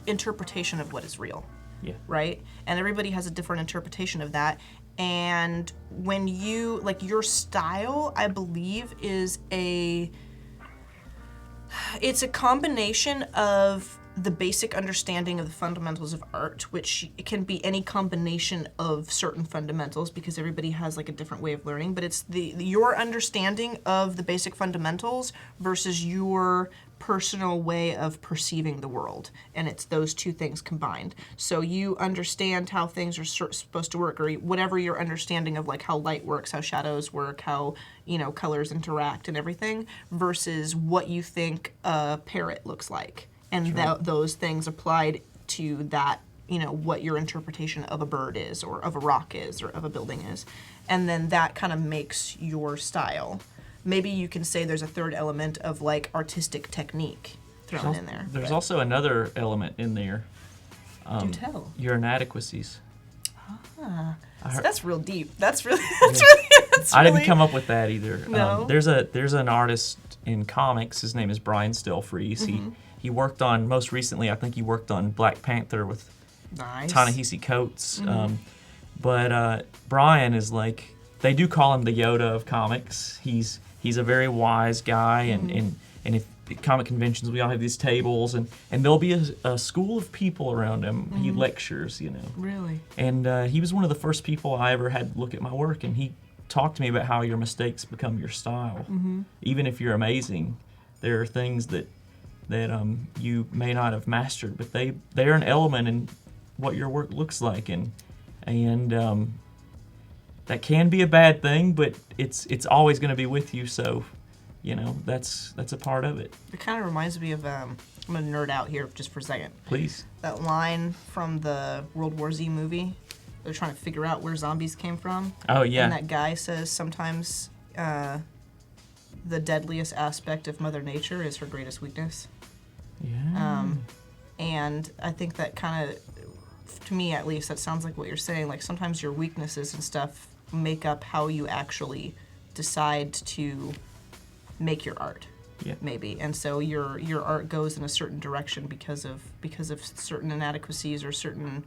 interpretation of what is real. Yeah. Right? And everybody has a different interpretation of that. And when you, like, your style, I believe, is it's a combination of the basic understanding of the fundamentals of art, which it can be any combination of certain fundamentals because everybody has like a different way of learning, but it's your understanding of the basic fundamentals versus your personal way of perceiving the world, and it's those two things combined. So you understand how things are supposed to work, or whatever your understanding of like how light works, how shadows work, how colors interact and everything, versus what you think a parrot looks like, and those things applied to that, what your interpretation of a bird is, or of a rock is, or of a building is, and then that kind of makes your style. Maybe you can say there's a third element of like artistic technique thrown in there. There's also another element in there. Do tell. Your inadequacies. So that's real deep. That's really. I didn't come up with that either. No. There's an artist in comics. His name is Brian Stelfreeze. He worked on, most recently, I think he worked on Black Panther with Ta-Nehisi Coates. But Brian is like, they do call him the Yoda of comics. He's a very wise guy, and if at comic conventions we all have these tables, and there'll be a school of people around him. He lectures, Really? And he was one of the first people I ever had look at my work, and he talked to me about how your mistakes become your style. Even if you're amazing, there are things that you may not have mastered, but they're an element in what your work looks like, and that can be a bad thing, but it's always going to be with you. So, that's a part of it. It kind of reminds me of I'm gonna nerd out here just for a second. Please. That line from the World War Z movie. They're trying to figure out where zombies came from. Oh yeah. And that guy says sometimes the deadliest aspect of Mother Nature is her greatest weakness. Yeah. And I think that kind of, to me at least, that sounds like what you're saying. Like sometimes your weaknesses and stuff make up how you actually decide to make your art. Yeah. Maybe. And so your art goes in a certain direction because of certain inadequacies or certain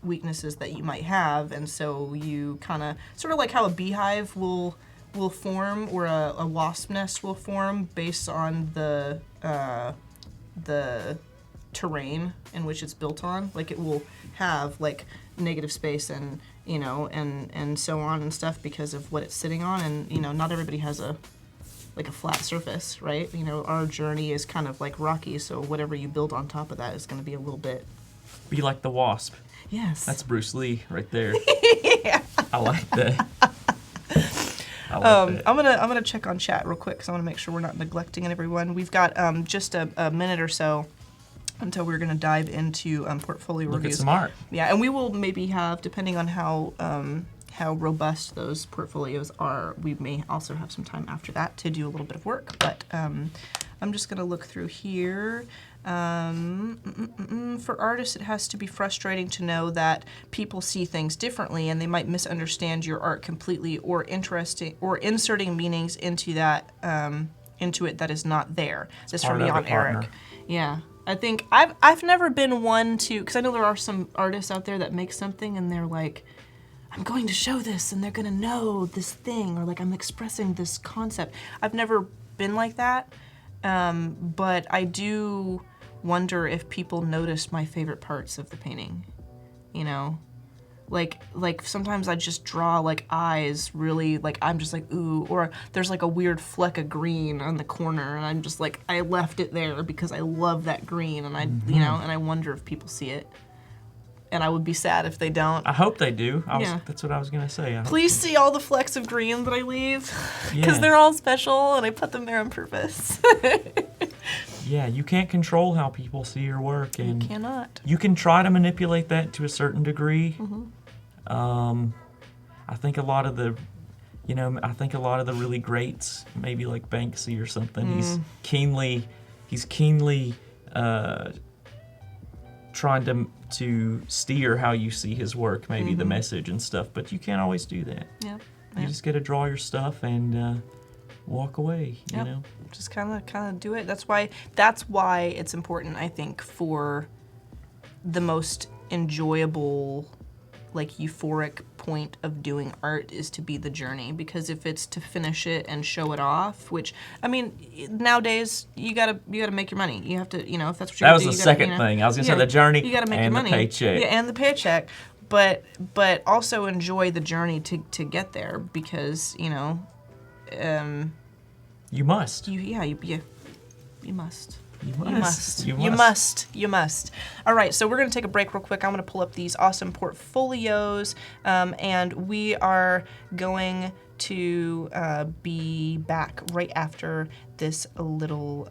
weaknesses that you might have, and so you kind of sort of like how a beehive will form, or a wasp nest will form based on the terrain in which it's built on. Like it will have like negative space and and so on and stuff because of what it's sitting on, and not everybody has a flat surface, right? Our journey is kind of like rocky, so whatever you build on top of that is going to be a little bit. Be like the wasp. Yes. That's Bruce Lee right there. Yeah. I like that. that. I'm gonna check on chat real quick because I want to make sure we're not neglecting everyone. We've got just a minute or so until we're gonna dive into portfolio Look reviews. at some art. Yeah, and we will maybe have, depending on how robust those portfolios are, we may also have some time after that to do a little bit of work. But I'm just gonna look through here. For artists, it has to be frustrating to know that people see things differently and they might misunderstand your art completely, or inserting meanings into that into it that is not there. This from me on Eric. Yeah, I think I've never been one to, because I know there are some artists out there that make something and they're like, I'm going to show this and they're gonna know this thing, or like I'm expressing this concept. I've never been like that, but I do wonder if people notice my favorite parts of the painting. Like sometimes I just draw like eyes really, like I'm just like ooh, or there's like a weird fleck of green on the corner and I'm just like, I left it there because I love that green, and I and I wonder if people see it. And I would be sad if they don't. I hope they do. Yeah. That's what I was gonna say. Please see all the flecks of green that I leave, because they're all special and I put them there on purpose. Yeah, you can't control how people see your work, and you cannot. You can try to manipulate that to a certain degree. I think a lot of the, really greats, maybe like Banksy or something. He's keenly trying to steer how you see his work, maybe the message and stuff. But you can't always do that. Yep. You just got to draw your stuff and walk away. Yep. Just kind of do it. That's why it's important, I think, for the most enjoyable like euphoric point of doing art is to be the journey, because if it's to finish it and show it off, which I mean nowadays you gotta make your money. You have to, you know, if that's what you're That was gonna the do, second thing. I was gonna say the journey you gotta make and your the money. paycheck. Yeah, and the paycheck. But also enjoy the journey to get there, because you know, you must. you must. You must. You must. All right, so we're going to take a break real quick. I'm going to pull up these awesome portfolios, and we are going to be back right after this little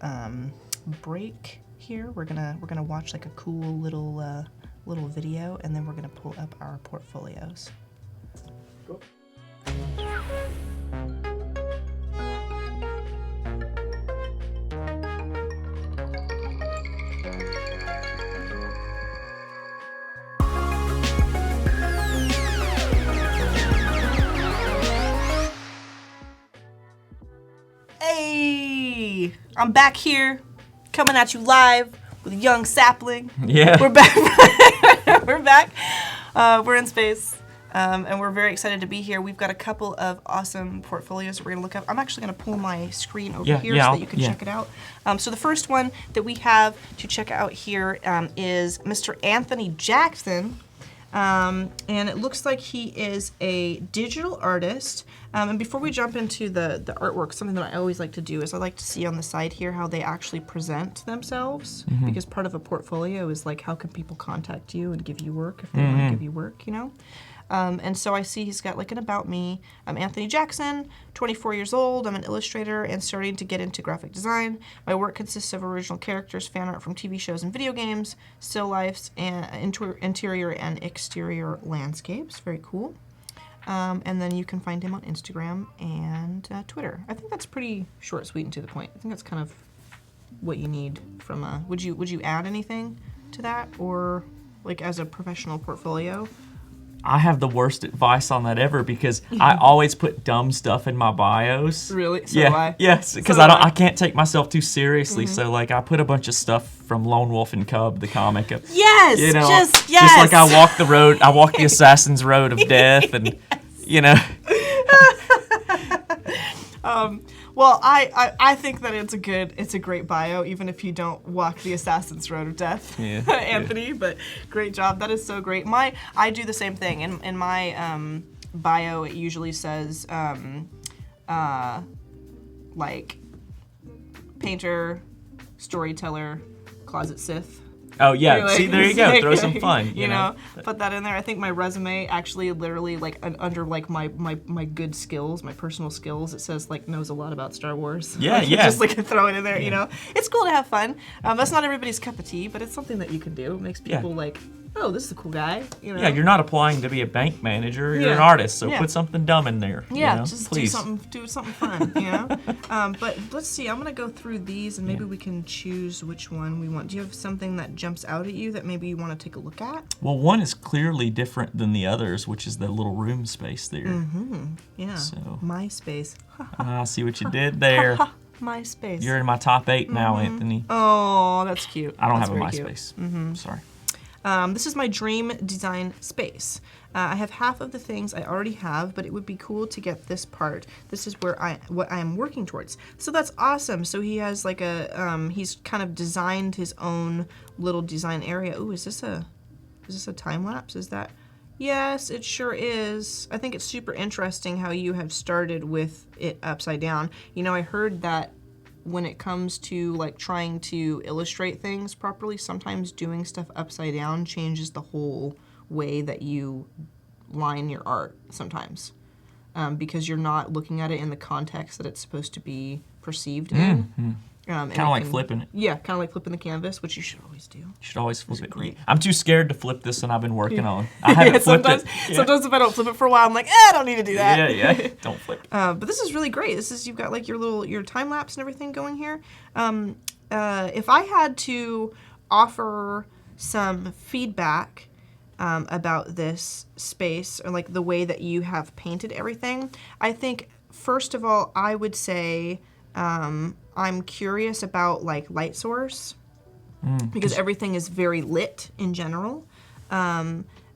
break here. We're gonna watch like a cool little video, and then we're gonna pull up our portfolios. Cool. Hey, I'm back here, coming at you live with a young sapling. Yeah. We're back. We're back. We're in space, and we're very excited to be here. We've got a couple of awesome portfolios that we're going to look up. I'm actually going to pull my screen over here so that you can check it out. So the first one that we have to check out here is Mr. Anthony Jackson. And it looks like he is a digital artist. And before we jump into the artwork, something that I always like to do is I like to see on the side here how they actually present themselves, because part of a portfolio is like how can people contact you and give you work if they want to give you work, you know? And so I see he's got like an about me. I'm Anthony Jackson, 24 years old. I'm an illustrator and starting to get into graphic design. My work consists of original characters, fan art from TV shows and video games, still lifes, and interior and exterior landscapes. Very cool. And then you can find him on Instagram and Twitter. I think that's pretty short, sweet, and to the point. I think that's kind of what you need from a... Would you add anything to that, or like as a professional portfolio? I have the worst advice on that ever, because I always put dumb stuff in my bios. Really? So yeah, do I. yes, because So I can't take myself too seriously. So like I put a bunch of stuff from Lone Wolf and Cub, the comic. Yes, you know, just like I walk the assassin's road of death, and you know. Well, I think that it's a great bio, even if you don't walk the assassin's road of death, Anthony. But great job. That is so great. I do the same thing. In my bio, it usually says like painter, storyteller, closet Sith. Oh yeah, Anyway, see, there you go. Throw some fun. You know, put that in there. I think my resume actually literally like under like my good skills, my personal skills, it says like knows a lot about Star Wars. Yeah, yeah. Just like throw it in there. You know, it's cool to have fun. That's not everybody's cup of tea, but it's something that you can do. It makes people like, oh, this is a cool guy. You know? Yeah, you're not applying to be a bank manager. You're an Yeah. artist, so Yeah. put something dumb in there. Yeah, you know? just Please. do something fun, you know. But let's see. I'm gonna go through these, and maybe we can choose which one we want. Do you have something that jumps out at you that maybe you want to take a look at? Well, one is clearly different than the others, which is the little room space there. Yeah. So. MySpace. I see what you did there. MySpace. You're in my top 8 now, Anthony. Oh, that's cute. I don't That's have a very cute. MySpace. Sorry. This is my dream design space. I have half of the things I already have, but it would be cool to get this part. This is where what I am working towards. So that's awesome. So he has like he's kind of designed his own little design area. Ooh, is this a time lapse? Is that? Yes, it sure is. I think it's super interesting how you have started with it upside down. You know, I heard that when it comes to like trying to illustrate things properly, sometimes doing stuff upside down changes the whole way that you line your art sometimes, because you're not looking at it in the context that it's supposed to be perceived in. Kind of like flipping it. Yeah, kind of like flipping the canvas, which you should always do. You should always flip it. great. I'm too scared to flip this, and I've been working on. I haven't flipped it. Sometimes if I don't flip it for a while, I'm like, I don't need to do that. Yeah. Don't flip it. But this is really great. You've got like your time lapse and everything going here. If I had to offer some feedback about this space, or like the way that you have painted everything, I think first of all I would say I'm curious about like light source, because everything is very lit in general.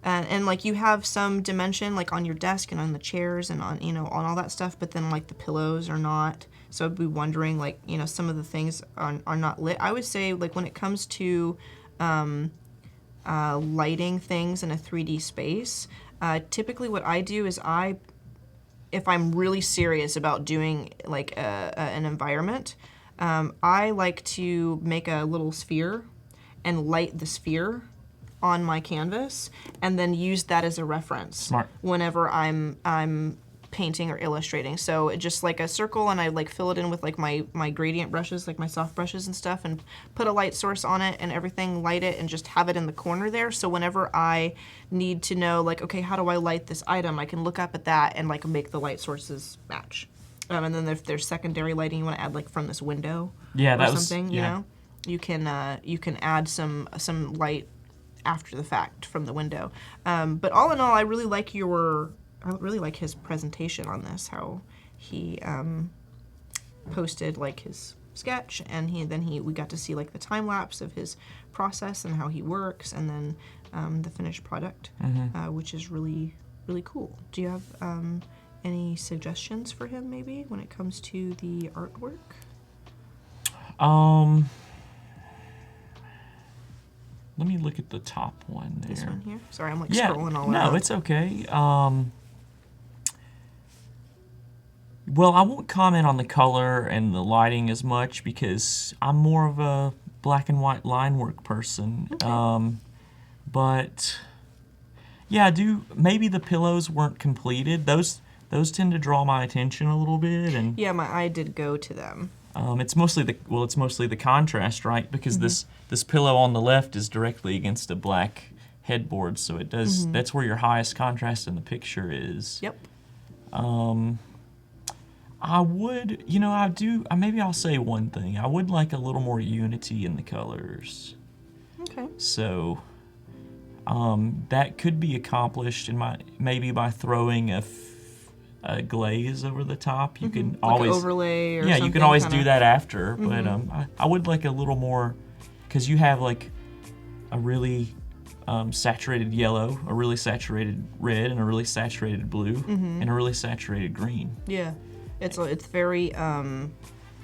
And like you have some dimension like on your desk and on the chairs and on, on all that stuff, but then like the pillows are not. So I'd be wondering, like, some of the things are not lit. I would say, like, when it comes to lighting things in a 3D space, typically what I do is if I'm really serious about doing like an environment, I like to make a little sphere and light the sphere on my canvas, and then use that as a reference. Smart. Whenever I'm painting or illustrating. So just like a circle, and I like fill it in with like my gradient brushes, like my soft brushes and stuff, and put a light source on it and everything, light it, and just have it in the corner there. So whenever I need to know, like, okay, how do I light this item, I can look up at that and like make the light sources match. And then if there's secondary lighting you want to add, like from this window, or something, you can add some light after the fact from the window. But all in all, I really like his presentation on this, how he posted like his sketch, and we got to see like the time lapse of his process and how he works, and then the finished product, which is really, really cool. Do you have any suggestions for him maybe when it comes to the artwork? Let me look at the top one there. This one here? Sorry, I'm like scrolling all around. No, it's okay. Well, I won't comment on the color and the lighting as much because I'm more of a black and white line work person. Okay. But yeah, maybe the pillows weren't completed. Those tend to draw my attention a little bit, and yeah, my eye did go to them. It's mostly the contrast, right? Because this pillow on the left is directly against a black headboard, so it does. That's where your highest contrast in the picture is. Yep. I would, maybe I'll say one thing. I would like a little more unity in the colors. Okay. So, that could be accomplished maybe by throwing a glaze over the top. You can like always overlay or something. You can always do that after. But I would like a little more, because you have like a really saturated yellow, a really saturated red, and a really saturated blue, and a really saturated green. Yeah, it's very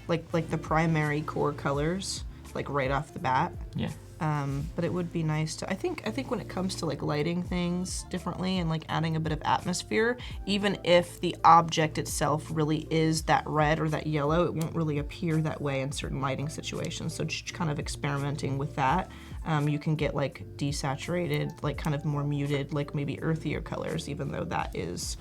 like the primary core colors, like right off the bat. Yeah. But it would be nice to, I think when it comes to like lighting things differently and like adding a bit of atmosphere, even if the object itself really is that red or that yellow, it won't really appear that way in certain lighting situations. So just kind of experimenting with that. You can get like desaturated, like kind of more muted, like maybe earthier colors, even though that is,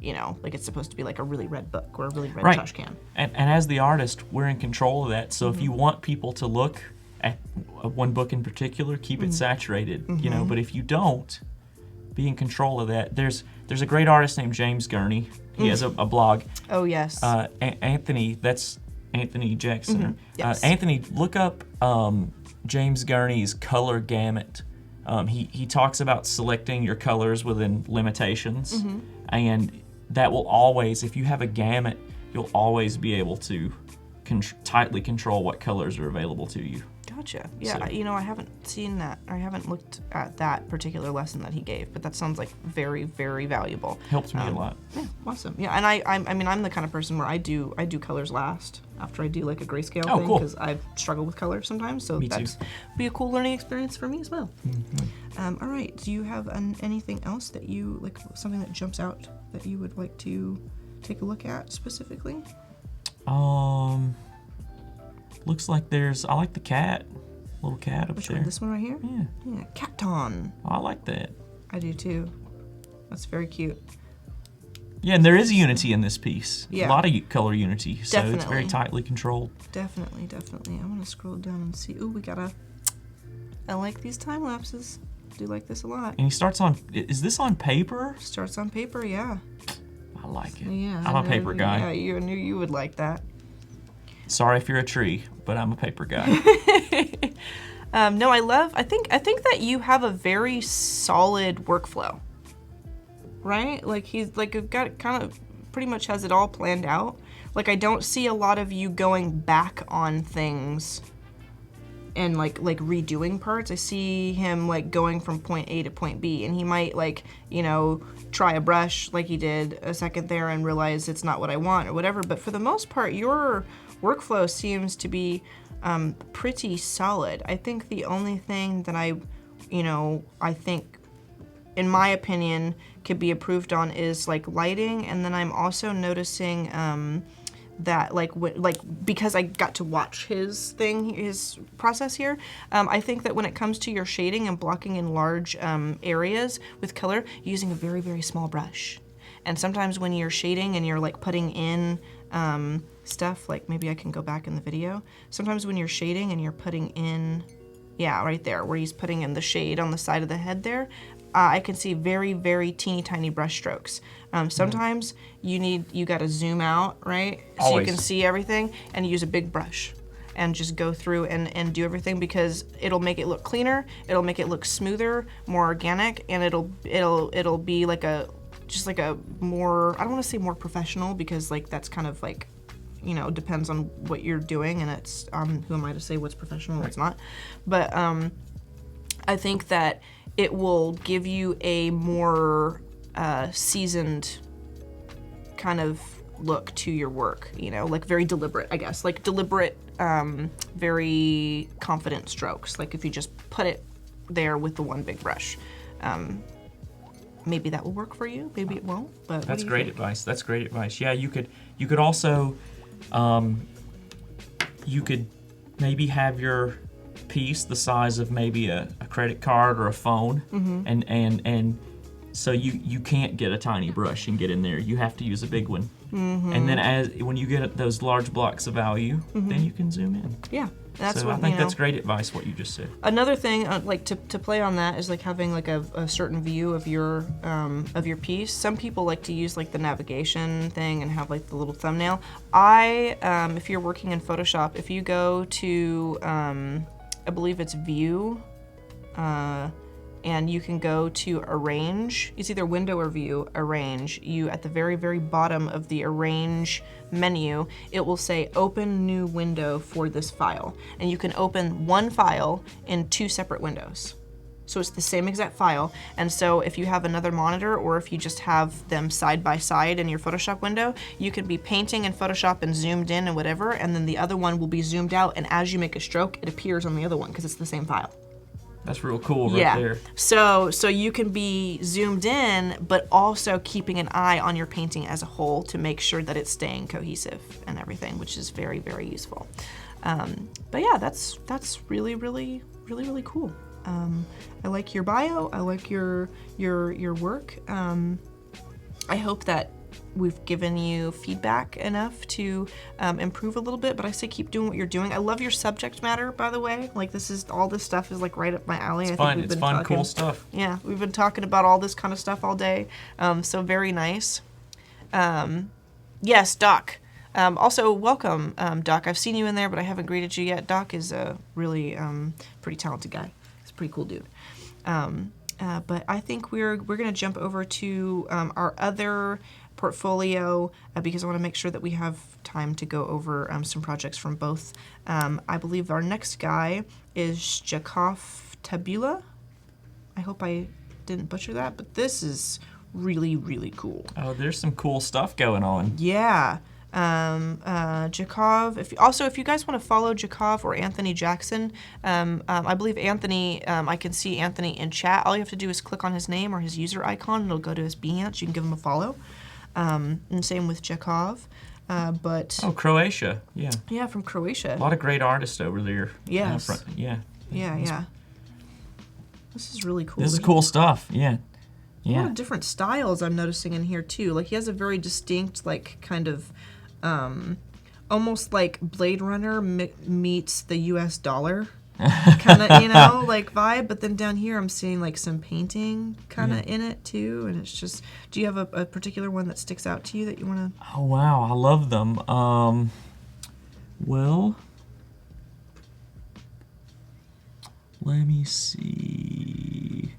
like it's supposed to be like a really red book or a really red trash can. And as the artist, we're in control of that. So if you want people to look at one book in particular, keep it saturated, but if you don't, be in control of that. There's a great artist named James Gurney. He has a blog. Oh, yes. Anthony, that's Anthony Jackson. Yes. Anthony, look up James Gurney's color gamut. He talks about selecting your colors within limitations, and that will always, if you have a gamut, you'll always be able to tightly control what colors are available to you. Gotcha. Yeah, so, I haven't seen that. I haven't looked at that particular lesson that he gave, but that sounds like very, very valuable. Helps me a lot. Yeah, awesome. Yeah, and I'm the kind of person where I do colors last after I do like a grayscale thing, because I struggle with color sometimes. So that's be a cool learning experience for me as well. All right. Do you have anything else that you like, something that jumps out that you would like to take a look at specifically? Looks like I like the cat. Little cat up Which there. One? This one right here? Yeah. Yeah, Caton. I like that. I do too. That's very cute. Yeah, and there is unity in this piece. Yeah. A lot of color unity, so Definitely. it's very tightly controlled. Definitely. I want to scroll down and see. Ooh, I like these time lapses. Do like this a lot. And he starts on, is this on paper? Starts on paper, yeah. I like it. Yeah. I'm a paper guy. Yeah, you knew you would like that. Sorry if you're a tree, but I'm a paper guy. No, I think that you have a very solid workflow, right? Like he's like got kind of pretty much has it all planned out. Like I don't see a lot of you going back on things and like redoing parts. I see him like going from point A to point B, and he might like, you know, try a brush like he did a second there and realize it's not what I want or whatever. But for the most part, your workflow seems to be pretty solid. I think the only thing that I think, in my opinion, could be improved on is like lighting. And then I'm also noticing that because I got to watch his process here, I think that when it comes to your shading and blocking in large areas with color, using a very, very small brush. And sometimes when you're shading and you're like putting in stuff, like maybe I can go back in the video. Sometimes when you're shading and you're putting in, yeah, right there, where he's putting in the shade on the side of the head there, I can see very, very teeny tiny brush strokes. Sometimes you gotta zoom out, right? So Always. you can see everything, and use a big brush and just go through and do everything, because it'll make it look cleaner, it'll make it look smoother, more organic, and it'll be like a more, I don't wanna say more professional, because like that's kind of like, you know, depends on what you're doing, and it's who am I to say what's professional and what's not. But I think that it will give you a more seasoned kind of look to your work, you know, like very deliberate, I guess, like deliberate, very confident strokes. Like if you just put it there with the one big brush. Maybe that will work for you, maybe it won't, but That's great advice. That's great advice. Yeah, you could also, you could maybe have your piece the size of maybe a credit card or a phone, and so you can't get a tiny brush and get in there. You have to use a big one. And then when you get those large blocks of value, then you can zoom in. Yeah, that's so what I think you know. that's great advice, what you just said. Another thing, like to play on that, is like having like a certain view of your piece. Some people like to use like the navigation thing and have like the little thumbnail. If you're working in Photoshop, if you go to I believe it's View, and you can go to Arrange. It's either Window or View, Arrange. You, at the very, very bottom of the Arrange menu, it will say Open New Window for this file. And you can open one file in two separate windows. So it's the same exact file. And so if you have another monitor, or if you just have them side by side in your Photoshop window, you can be painting in Photoshop and zoomed in and whatever, and then the other one will be zoomed out, and as you make a stroke, it appears on the other one because it's the same file. That's real cool right there. So you can be zoomed in, but also keeping an eye on your painting as a whole to make sure that it's staying cohesive and everything, which is very, very useful. But yeah, that's really, really, really, really cool. I like your bio. I like your work. I hope that we've given you feedback enough to improve a little bit, but I say keep doing what you're doing. I love your subject matter, by the way. Like all this stuff is like right up my alley. It's fun. It's fun, cool stuff. Yeah, we've been talking about all this kind of stuff all day. So very nice. Yes, Doc. Also, welcome, Doc. I've seen you in there, but I haven't greeted you yet. Doc is a really pretty talented guy. He's a pretty cool dude. But I think we're gonna jump over to our other portfolio because I want to make sure that we have time to go over some projects from both. I believe our next guy is Jakov Tabula. I hope I didn't butcher that, but this is really, really cool. Oh, there's some cool stuff going on. Yeah. Jakov, if you guys want to follow Jakov or Anthony Jackson, I believe Anthony, I can see Anthony in chat. All you have to do is click on his name or his user icon, and it'll go to his Behance. You can give him a follow. And same with Jakov. Oh, Croatia, yeah. Yeah, from Croatia. A lot of great artists over there. Yes. Yeah. Yeah. This is really cool. This is cool stuff, yeah. A lot of different styles I'm noticing in here too. Like he has a very distinct, like kind of, almost like Blade Runner meets the U.S. dollar kind of, like vibe. But then down here I'm seeing like some painting kind of in it too. And it's just, do you have a particular one that sticks out to you that you want to? Oh wow, I love them. Well, let me see.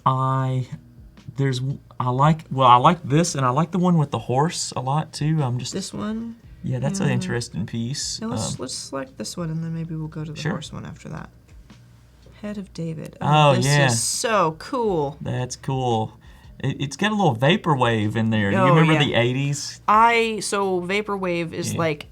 I like this, and I like the one with the horse a lot too. This one? Yeah, that's an interesting piece. Now let's select this one, and then maybe we'll go to the Sure. horse one after that. Head of David. Oh, this yeah. is so cool. That's cool. It's got a little vaporwave in there. Do you Oh, remember yeah. the 80s? So Vaporwave is Yeah. like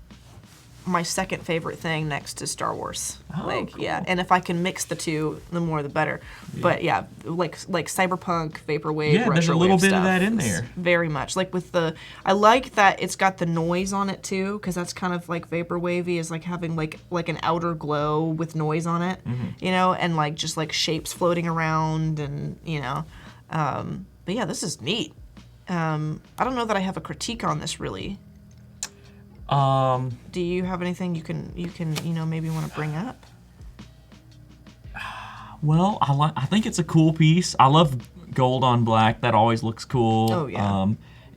my second favorite thing next to Star Wars. Oh, Yeah, cool. and if I can mix the two, the more the better. But yeah, like cyberpunk, vaporwave, Yeah, there's a little retrowave bit of stuff that in is there. Very much like with the. I like that it's got the noise on it too, because that's kind of like vaporwavy is like having like an outer glow with noise on it, Mm-hmm. you know, and like just like shapes floating around, and you know. But yeah, this is neat. I don't know that I have a critique on this really. Do you have anything you can maybe want to bring up? Well, I think it's a cool piece. I love gold on black. That always looks cool. Oh, yeah.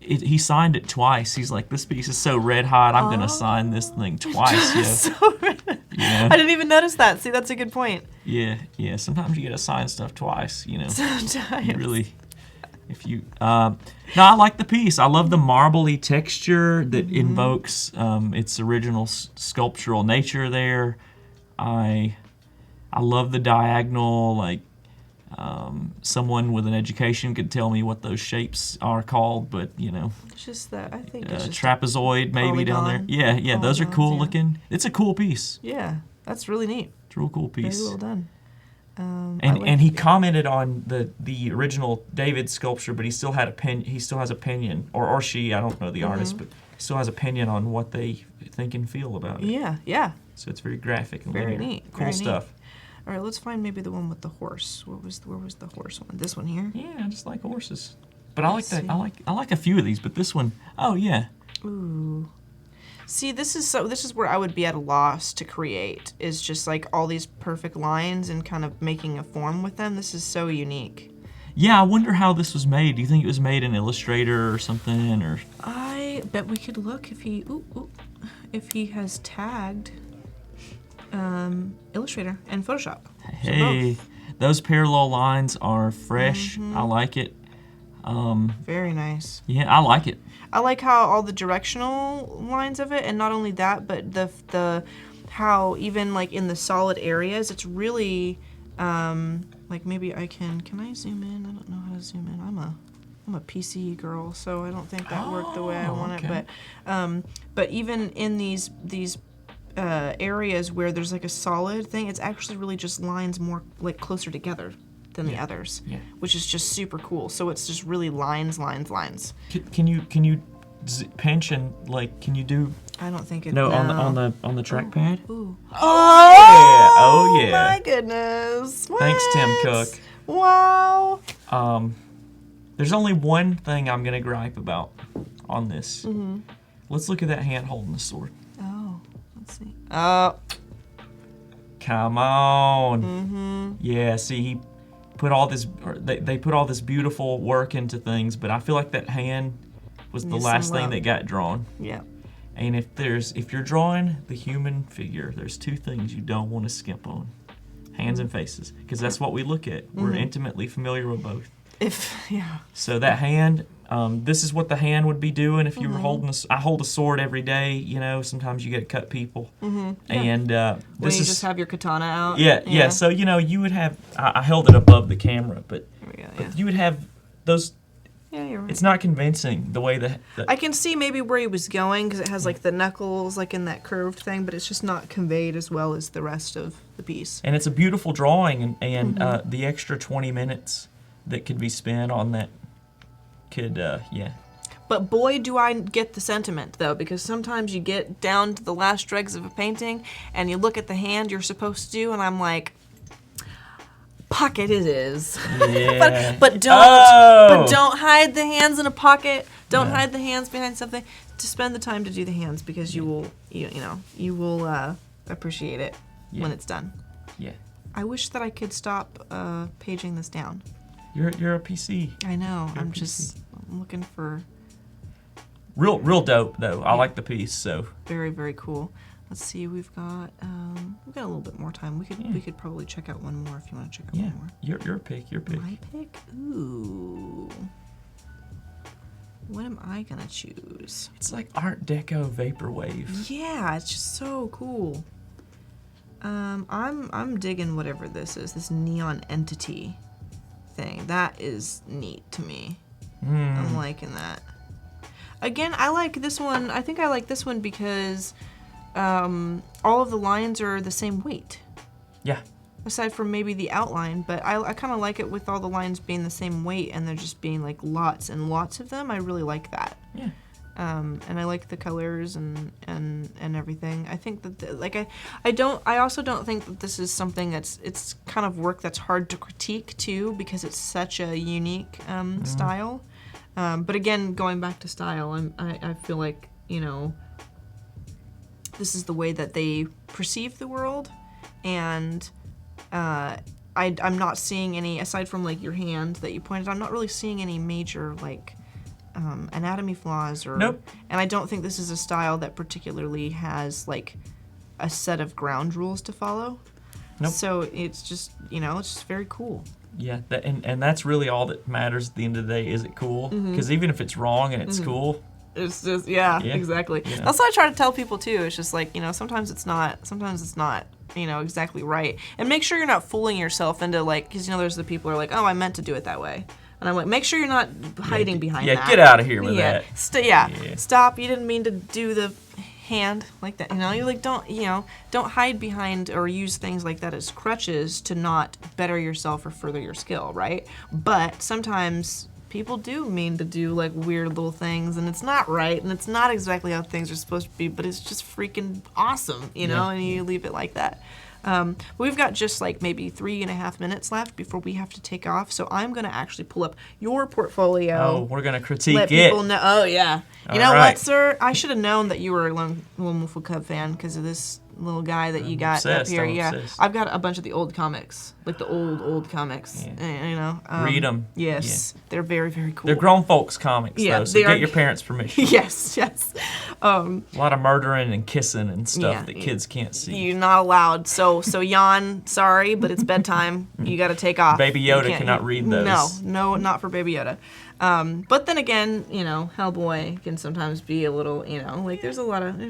He signed it twice. He's like, this piece is so red hot, I'm going to sign this thing twice. Yeah. I didn't even notice that. See, that's a good point. Yeah. Sometimes you got to sign stuff twice, you know. Sometimes. You really, if you, no, I like the piece. I love the marbly texture that invokes its original sculptural nature there. I love the diagonal, like, someone with an education could tell me what those shapes are called, but you know, It's just that I think it's just trapezoid maybe down there. polygon. Yeah, those are Polygons, cool yeah. looking. It's a cool piece. Yeah, that's really neat. It's a real cool piece. Very well done. And he commented on the original David sculpture, but he still had he still has opinion, or she, I don't know the artist, but he still has opinion on what they think and feel about it. Yeah. So it's very graphic and Very linear. neat. Cool Very stuff. Neat. All right, let's find maybe the one with the horse. Where was the horse one? This one here. Yeah, I just like horses. But I like Let's that. see. I like a few of these, but this one, oh yeah. Ooh. See, this is where I would be at a loss to create, is just like all these perfect lines and kind of making a form with them. This is so unique. Yeah, I wonder how this was made. Do you think it was made in Illustrator or something, or? I bet we could look if if he has tagged Illustrator and Photoshop. Hey, those parallel lines are fresh. I like it. Very nice. Yeah, I like it. I like how all the directional lines of it, and not only that, but the how even like in the solid areas, it's really like maybe I can I zoom in? I don't know how to zoom in. I'm a PC girl, so I don't think that worked the way I want okay. it. But even in these areas where there's like a solid thing, it's actually really just lines more like closer together than the others, which is just super cool. So it's just really lines. Can you pinch and like? Can you do? I don't think it. No, on the trackpad. Ooh. Oh yeah. My goodness. Thanks, Tim What? Cook. Wow. There's only one thing I'm gonna gripe about on this. Mm-hmm. Let's look at that hand holding the sword. Oh, let's see. Oh. Come on. Mm-hmm. Yeah. See, he put all this. They put all this beautiful work into things, but I feel like that hand was the Needs last some thing love. that got drawn. Yeah. And if you're drawing the human figure, there's two things you don't want to skimp on: hands and faces, because that's what we look at. We're intimately familiar with both. So that hand, this is what the hand would be doing if you were holding. I hold a sword every day. You know, sometimes you got to cut people, and When this you is just have your katana out. yeah. So you know, you would have. I held it above the camera, but There we go. Yeah. you would have those. Yeah, you're right. It's not convincing the way that. I can see maybe where he was going because it has like the knuckles like in that curved thing, but it's just not conveyed as well as the rest of the piece. And it's a beautiful drawing, and the extra 20 minutes that could be spent on that could, yeah. But boy, do I get the sentiment, though, because sometimes you get down to the last dregs of a painting and you look at the hand you're supposed to do, and I'm like, pocket it is. Yeah. but don't hide the hands in a pocket. Don't hide the hands behind something. To spend the time to do the hands, because you will appreciate it when it's done. Yeah. I wish that I could stop paging this down. You're a PC. I know. You're a I'm PC. looking for Real dope though. I like the piece. So very, very cool. Let's see. We've got a little bit more time. We could probably check out one more if you want to check out yeah, one more. your pick. Your pick. My pick? Ooh. What am am I gonna choose? It's like Art Deco vaporwave. Yeah, it's just so cool. I'm digging whatever this is. This neon entity thing. That is neat to me. I'm liking that. Again, I like this one. I think I like this one because all of the lines are the same weight. Yeah. Aside from maybe the outline, but I kind of like it with all the lines being the same weight and there just being like lots and lots of them. I really like that. Yeah. And I like the colors and everything. I think that I also don't think that this is something it's kind of work that's hard to critique too, because it's such a unique style. But again, going back to style, I feel like, you know, this is the way that they perceive the world, and I'm not seeing any, aside from like your hand that you pointed, I'm not really seeing any major like anatomy flaws or. Nope. And I don't think this is a style that particularly has like a set of ground rules to follow. Nope. So it's just, you know, it's just very cool. Yeah, and that's really all that matters at the end of the day. Is it cool? Because even if it's wrong and it's cool, it's just exactly. You know. That's what I try to tell people too. It's just like, you know, sometimes it's not, you know, exactly right. And make sure you're not fooling yourself into like, because you know, there's the people who are like, oh, I meant to do it that way. And I'm like, make sure you're not hiding behind that. Yeah, get out of here with that. Stop. You didn't mean to do the hand like that. You know, you like don't hide behind or use things like that as crutches to not better yourself or further your skill, right? But sometimes people do mean to do like weird little things, and it's not right, and it's not exactly how things are supposed to be, but it's just freaking awesome, you know, and you leave it like that. We've got just like maybe 3.5 minutes left before we have to take off, so I'm going to actually pull up your portfolio. Oh, we're going to critique let it. People know. Oh, yeah. You know right. what, sir? I should have known that you were a Lone Wolf Cub fan because of this little guy that you got obsessed, up here. I'm Yeah, obsessed. I've got a bunch of the old comics, like the old comics. Yeah. You know, Read them. Yes, they're very, very cool. They're grown folks comics, Yeah, though, so they get are- your parents' permission. Yes. A lot of murdering and kissing and stuff Yeah. that kids can't see. You're not allowed. So Jan, sorry, but it's bedtime. You got to take off. Baby You Yoda can't- cannot read those. No, not for Baby Yoda. But then again, you know, Hellboy can sometimes be a little, you know, like there's a lot of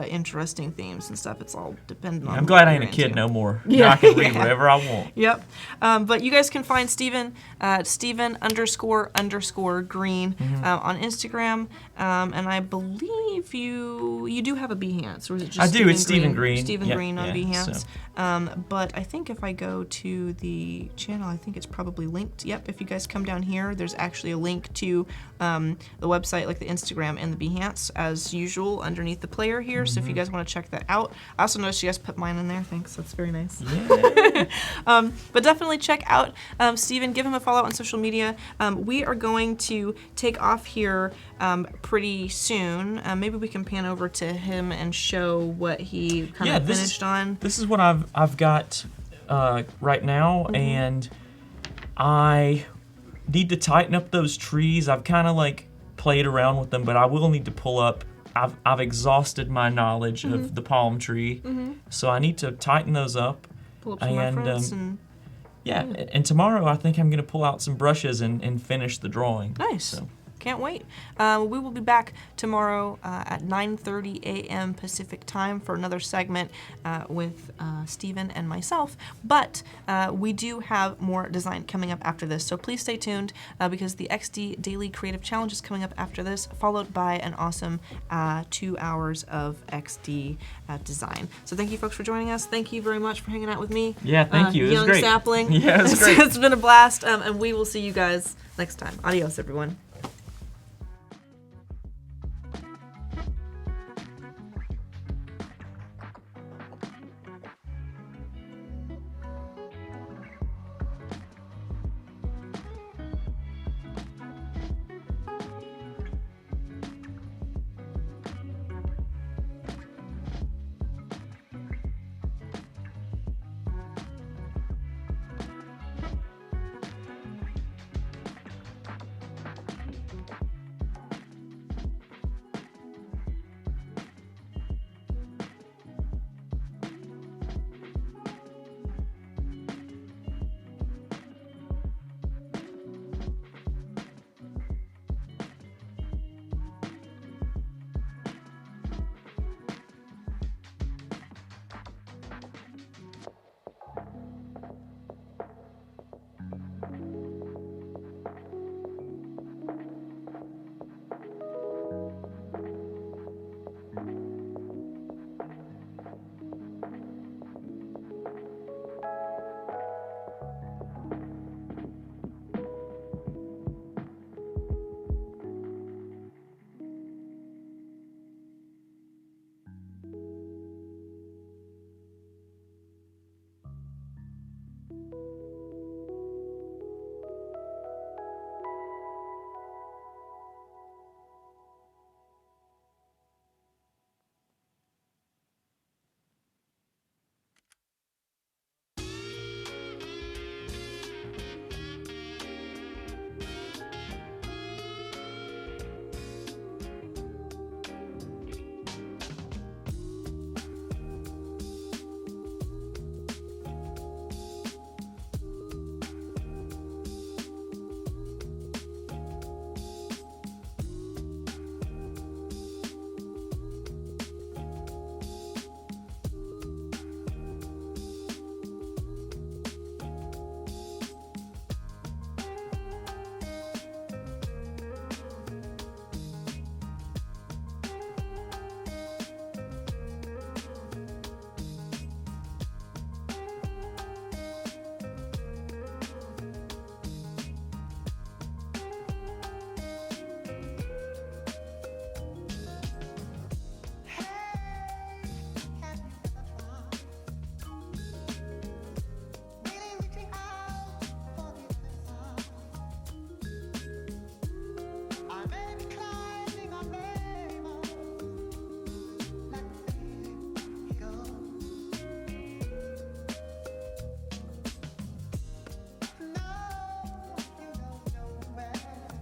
interesting themes and stuff. It's all dependent on. I'm glad what I ain't a you're kid into. no more. Yeah. Now I can read Yeah. whatever I want. Yep. But you guys can find Steven at Steven__green on Instagram. And I believe you do have a Behance, or is it just I do. It's Steven Green. Steven Yep, Green on yeah, Behance. so. But I think if I go to the channel, I think it's probably linked. Yep. If you guys come down here, there's actually a link to the website, like the Instagram and the Behance, as usual, underneath the player here. So if you guys want to check that out. I also noticed you guys put mine in there. Thanks. That's very nice. Yeah. But definitely check out Steven. Give him a follow on social media. We are going to take off here pretty soon. Maybe we can pan over to him and show what he kind of finished on. This is what I've got right now, and I need to tighten up those trees. I've kind of like played around with them, but I will need to pull up. I've exhausted my knowledge of the palm tree, so I need to tighten those up. Pull up some reference and Yeah, and tomorrow I think I'm going to pull out some brushes and finish the drawing. nice. So. Can't wait. We will be back tomorrow at 9:30 a.m. Pacific time for another segment with Steven and myself. But we do have more design coming up after this, so please stay tuned because the XD Daily Creative Challenge is coming up after this, followed by an awesome 2 hours of XD design. So thank you folks for joining us. Thank you very much for hanging out with me. Yeah, thank you. It was young great. sapling. Yeah, it was great. It's been a blast, and we will see you guys next time. Adios, everyone.